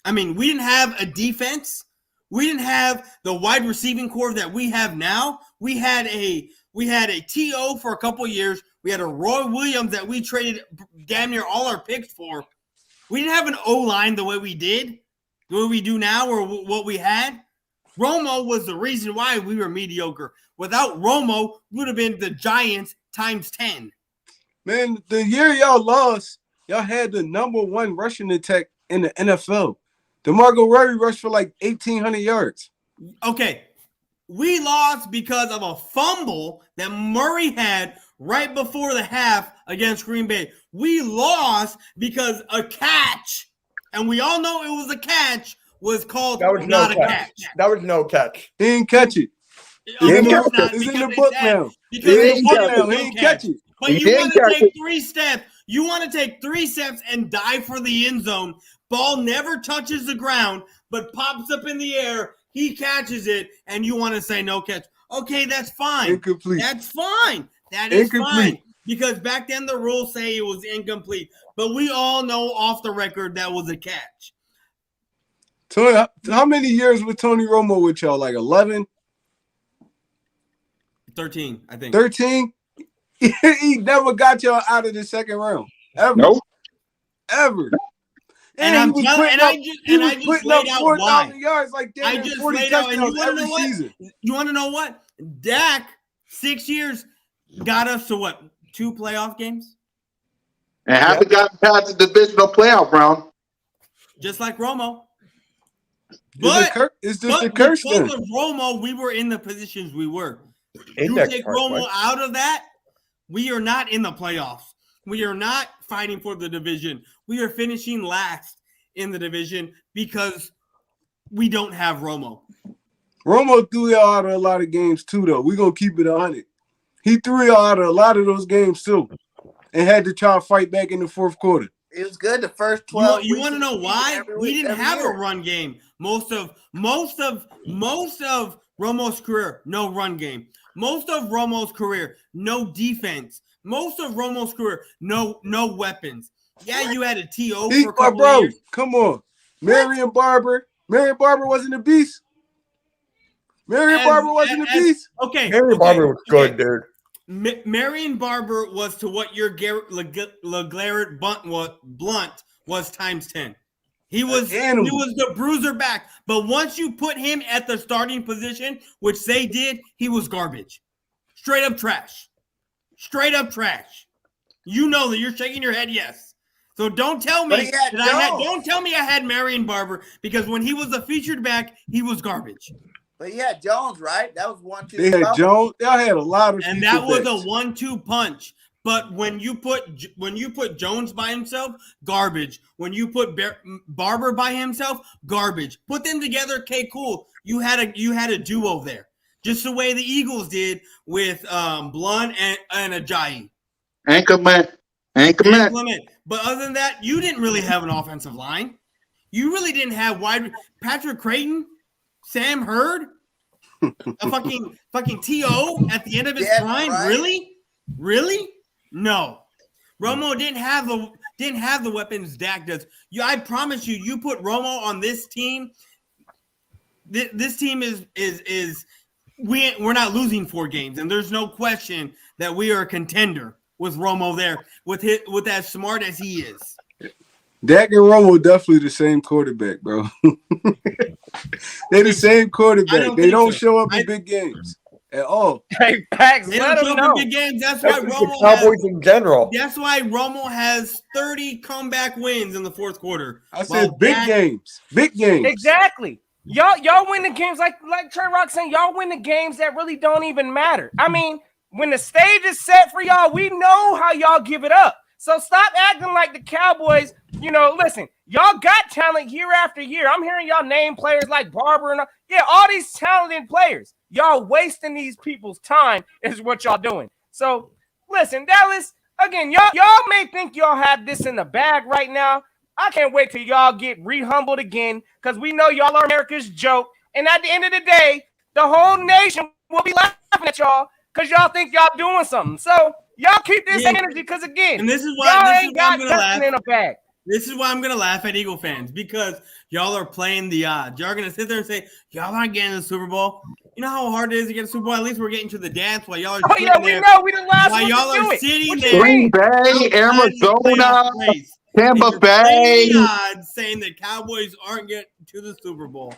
I mean, we didn't have a defense. We didn't have the wide receiving core that we have now. We had a TO for a couple of years. We had a Roy Williams that we traded damn near all our picks for. We didn't have an O-line the way we did, the way we do now, or what we had. Romo was the reason why we were mediocre. Without Romo, we would have been the Giants times 10. Man, the year y'all lost, y'all had the number one rushing attack in the NFL. DeMarco Murray rushed for like 1,800 yards. Okay, we lost because of a fumble that Murray had right before the half against Green Bay. We lost because a catch, and we all know it was a catch, was called That was not no a catch. catch. That was no catch. He didn't catch it. Of didn't course catch not, It's in because the they book said- now. Because He they didn't said catch it was it. He no didn't catch it. But He you didn't want to catch take it. 3 steps. You want to take 3 steps and dive for the end zone. Ball never touches the ground, but pops up in the air. He catches it, and you want to say no catch. Okay, that's fine. Incomplete. That's fine. That is Incomplete. fine. Because back then the rules say it was incomplete. But we all know off the record that was a catch. Tony, how many years with Tony Romo with y'all? Like 11? 13, I think. 13. He never got y'all out of the second round. Ever. Nope. Ever. And he I'm was telling, putting and up, I just, he and was I just putting laid up out 4,000 why. yards like I damn just 40 laid out, and you touchdowns want to every know what? season. You want to know what? Dak, 6 years, got us to what? 2 playoff games, And haven't gotten past the divisional playoff round. just like Romo. But It's just a curse because then. of Romo, we were in the positions we were. You Index take card, Romo right? out of that, we are not in the playoffs. We are not fighting for the division. We are finishing last in the division because we don't have Romo. Romo threw y'all out of a lot of games too, though. We're going to keep it 100. He threw y'all out of a lot of those games too and had to try to fight back in the fourth quarter. It was good the first 12. You want to know why? We didn't have a run game. Most of Romo's career, no run game. Most of Romo's career, no defense. Most of Romo's career, no weapons. Yeah, you had a TO for a couple of years. Come on. Marion Barber wasn't a beast. Barber wasn't a beast. Okay. Marion Barber was good, dude. Marion Barber was to what your LeGarrette Blunt was times 10. He was the bruiser back. But once you put him at the starting position, which they did, he was garbage. Straight up trash. Straight up trash. You know that you're shaking your head yes. So don't tell me don't tell me I had Marion Barber because when he was a featured back, he was garbage. But he had Jones, right? That was 1-2. They had Jones. Y'all had a lot of and that was a 1-2 punch. But when you put Jones by himself, garbage. When you put Barber by himself, garbage. Put them together, okay, cool. You had a duo there, just the way the Eagles did with Blunt and Ajayi. Anchorman. But other than that, you didn't really have an offensive line. You really didn't have Patrick Creighton, Sam Hurd, a fucking T.O. at the end of his prime. Right. Really? No. Romo didn't have the weapons Dak does. I promise you, you put Romo on this team. This team is we're not losing 4 games, and there's no question that we are a contender with Romo there, with as smart as he is. Dak and Romo definitely the same quarterback, bro. They're the same quarterback. They don't show up in big games at all. Hey, Pax, they let don't them show up know. in big games. That's why Romo Cowboys in general. That's why Romo has 30 comeback wins in the fourth quarter. I said big games. Big games. Exactly. Y'all win the games like Trey Rock saying. Y'all win the games that really don't even matter. I mean, when the stage is set for y'all, we know how y'all give it up. So stop acting like the Cowboys. Listen, y'all got talent year after year. I'm hearing y'all name players like Barber and all these talented players. Y'all wasting these people's time is what y'all doing. So listen, Dallas, again, y'all may think y'all have this in the bag right now. I can't wait till y'all get re-humbled again because we know y'all are America's joke. And at the end of the day, the whole nation will be laughing at y'all because y'all think y'all doing something. So y'all keep this energy because, again, and this is why y'all ain't got nothing in a bag. This is why I'm going to laugh at Eagle fans because y'all are playing the odds. Y'all are going to sit there and say, y'all aren't getting the Super Bowl. You know how hard it is to get a Super Bowl? At least we're getting to the dance while y'all are we know. We the last while one y'all to do are it. sitting there. Green Bay, Arizona, Tampa Bay. Odds saying that Cowboys aren't getting to the Super Bowl.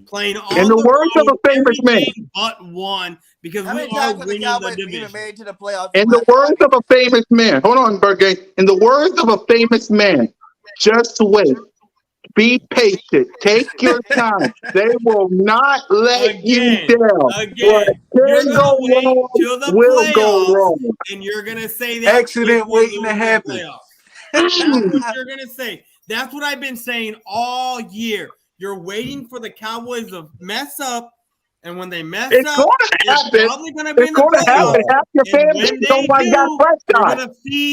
Playing all In the words of a famous man. But one because How we many are times have the winning Cowboys the even division. made it to the playoffs? In the words of a famous man. Hold on, Bergay. In the words of a famous man, just wait. Be patient. Take your time. They will not let you down. Again, you're going to wait till the will go playoffs, wrong. and you're going to say that accident waiting to happen. That's what you're going to say. That's what I've been saying all year. You're waiting for the Cowboys to mess up, and when they mess up, it's probably going to be in the playoffs. Half your fan base don't like Dak Prescott.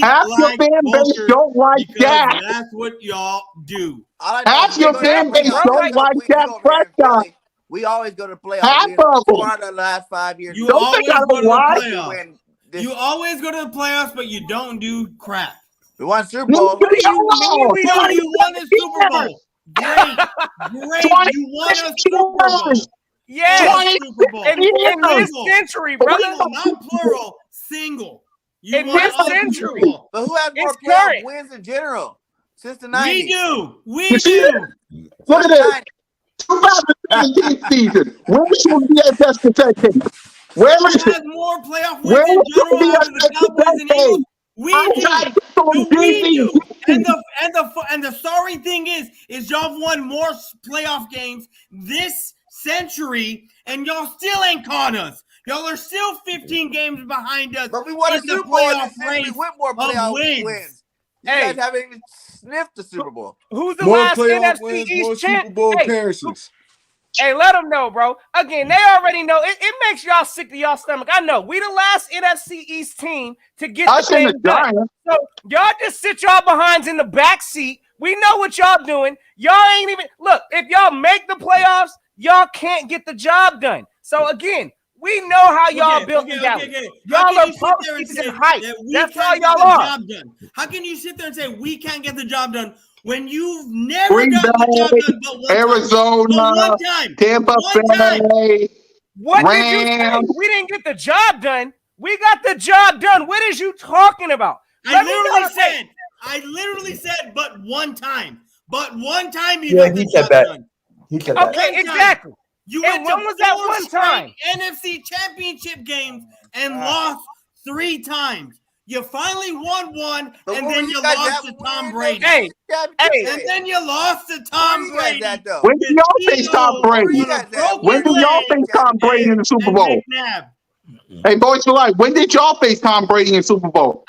Half your fan base don't like Dak. That's what y'all do. Half your fan base don't like Dak Prescott. We always go to the playoffs. Half of them. The last 5 years. You always go to the playoffs. You always go to the playoffs, but you don't do crap. We won Super Bowl. What do you mean we won a Super Bowl? Great. You won a Super Bowl. Yes. Super Bowl. In this Single. century, brother. Single, not plural. Single. You In won this a Super century. Bowl. But who has more It's playoff current. wins in general since the 90s? We do. We You see do. Look at this. 2017 season. Where should be at best protection? Where Who is it? has more playoff Where wins in should general be out at of the best Cowboys and Eagles? protection? We I do. got this on No, we do. DVD. And the sorry thing is y'all have won more playoff games this century, and y'all still ain't caught us. Y'all are still 15 games behind us. But we won a in the Super Bowl playoff this century race with more playoff wins. wins. You Hey. guys haven't even sniffed the Super Bowl. Who's the More last playoff NFC wins, more East champ? Super Bowl Hey, appearances. Hey, let them know, bro. Again, they already know. It makes y'all sick to y'all stomach. I know. We the last NFC East team to get I the seen thing the done. Giants. So y'all just sit y'all behinds in the back seat. We know what y'all doing. Y'all ain't even look. If y'all make the playoffs, y'all can't get the job done. So again, we know how y'all built in Dallas. Y'all are postseason hype. That's all y'all are. Job done? How can you sit there and say we can't get the job done when you've never Green gotten the job Bay, done but one Arizona, time? But one time. Tampa One time. Bay, What did you say? Rams. We didn't get the job done. We got the job done. What is you talking about? I literally said, but one time. But one time you Yeah, got the he said job that. done. He said that. Okay, One time. exactly. You And went to when was that 4 one straight time? NFC Championship games and lost 3 times. You finally won one, But and where then were you guys lost at to when Tom we Brady. Hey, hey, And then you lost to Where Tom you guys Brady. at, though? When do y'all face Tom Where Brady? you On a guys at? When broken do y'all leg face Tom Brady in the Super and Bowl? McNabb. Hey, boys for life. When did y'all face Tom Brady in Super Bowl?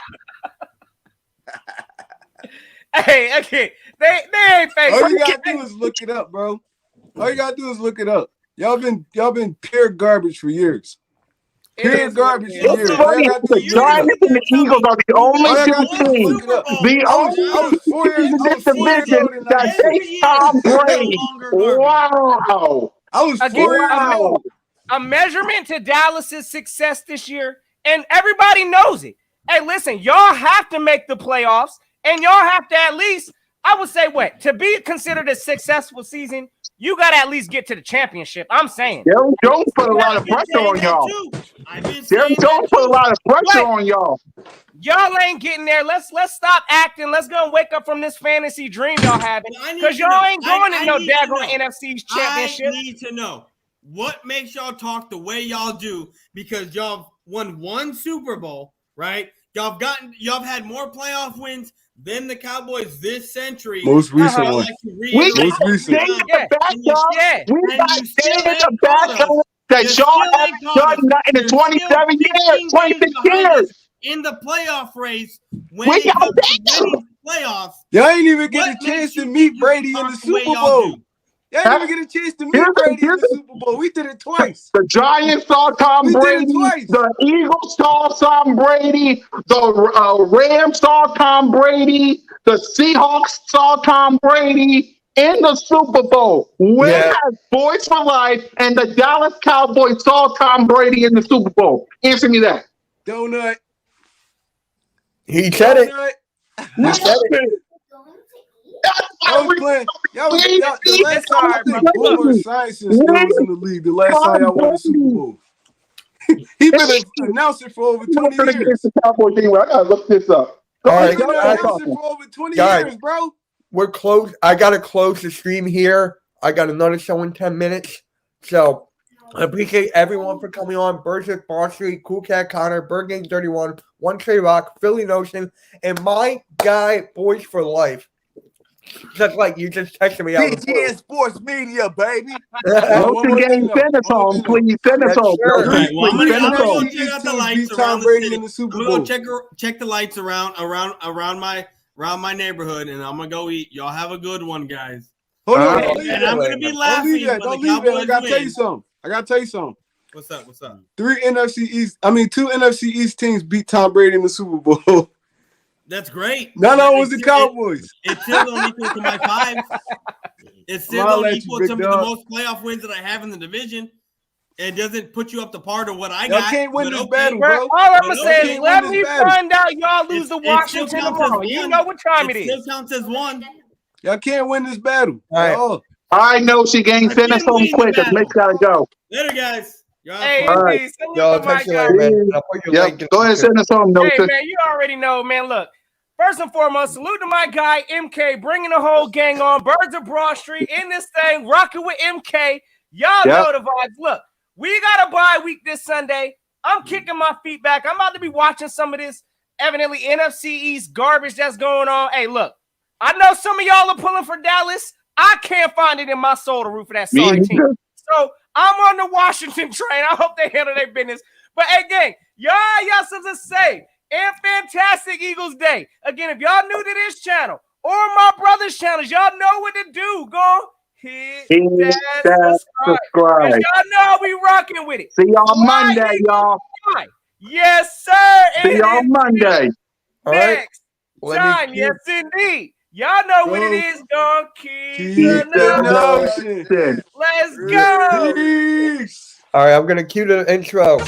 hey, okay. They ain't fake. All you gotta do is look it up, bro. All you gotta do is look it up. Y'all been pure garbage for years. Pure garbage for It's years. All funny. y'all gotta do The is look it up. Giants and the Eagles are the only All y'all two gotta do is teams, look it up. the I only was 4 years. teams in I this was 4 years division old in that '96. face Tom Brady. Wow. I was 4 Again, years old. a measurement to Dallas's success this year, and everybody knows it. Hey, listen, y'all have to make the playoffs, and y'all have to at least, I would say, what to be considered a successful season, you got to at least get to the championship. I'm saying. Jerry Jones put a lot of pressure on y'all. Jerry Jones put a lot of pressure on y'all. Y'all ain't getting there. Let's stop acting. Let's go and wake up from this fantasy dream y'all having. Because y'all ain't going to no daggone NFC championship. I need to know what makes y'all talk the way y'all do, because y'all won one Super Bowl, right? Y'all have had more playoff wins than the Cowboys this century. Most recent one. We got data back up. We got data back up that y'all haven't done nothing in 27 years, 26 years. In the playoff race, when We it got comes to data. winning playoffs, Y'all ain't even get what a chance makes to you meet think Brady you in talk the the way Super y'all Bowl. do? Y'all didn't even get a chance to meet Brady in the Super Bowl. We did it twice. The Giants saw Tom We did it Brady. twice. The Eagles saw Tom Brady. The Rams saw Tom Brady. The Seahawks saw Tom Brady in the Super Bowl. When has Boys for Life and the Dallas Cowboys saw Tom Brady in the Super Bowl? Answer me that. Donut. He said it. Donut. He said it. Y'all was playing. The last time I think Boomer Science still was in the league. The last time y'all won the Super Bowl. He been an announcer for over 20 years. The Cowboys anyway. I gotta look this up. All right, He's been an announcer for over 20 years, bro. We're close. I gotta close the stream here. I got another show in 10 minutes. So I appreciate everyone for coming on. Berserk, Bar Street, CoolCat Connor, Bird Gang 31, One Trey Rock, Philly Notion, and my guy, Boys for Life. Just like you just texted me out of the blue. BGN Sports Media, baby. Notion Gang, send us home, please. Send us home. Sure. Right, well, I'm Send us gonna home. go check out the lights beat around Tom the Brady city. in the Super I'm Bowl. gonna go check the lights around my neighborhood, and I'm gonna go eat. Y'all have a good one, guys. Hold on, Hey, don't leave And I'm that. gonna be Don't laughing leave that. when Don't the leave that. I Cowboys gotta tell you win. something. What's up? 2 NFC East teams beat Tom Brady in the Super Bowl. That's great. None of them was the Cowboys. It still don't equal to my 5. It still I'll don't let equal you, to big the dog. most playoff wins that I have in the division. It doesn't put you up to par to what I Y'all got. can't win but this okay. battle, All bro. I'm But gonna say okay. is let Win me this battle. find out y'all lose to It still Washington counts as tomorrow. You one. know what time it It still is. counts as one. Y'all can't win this battle. All right. Y'all. All right, no, she gang. Send us Again, home winning the quick. Cause battle. Mitch gotta go. Later, guys. Y'all have Hey, fun. All right. MD, salute Yo, to my text you guy. later, man. And I'll put your link Yep. in Go ahead, send us home, no. Hey, man, you already know, man. Look, first and foremost, salute to my guy, MK, bringing the whole gang on. Birds of Broad Street in this thing, rocking with MK. Y'all Yep. know the vibes. Look, we got a bye week this Sunday. I'm kicking my feet back. I'm about to be watching some of this evidently NFC East garbage that's going on. Hey, look, I know some of y'all are pulling for Dallas. I can't find it in my soul to root for that Me sorry team. neither. So I'm on the Washington train. I hope they handle their business. But hey, gang, y'all something to say. And fantastic Eagles Day. Again, if y'all new to this channel or my brother's channels, y'all know what to do. Go hit that subscribe. Because y'all know we rocking with it. See y'all Fly, Monday, Eagles, y'all. fly. Yes, sir. See And y'all Monday. All right. next Let me time. keep- Yes, indeed. Y'all know what it Go is. Gonna keep keep the the notion. notion. Let's go. Peace. All right, I'm gonna cue the intro.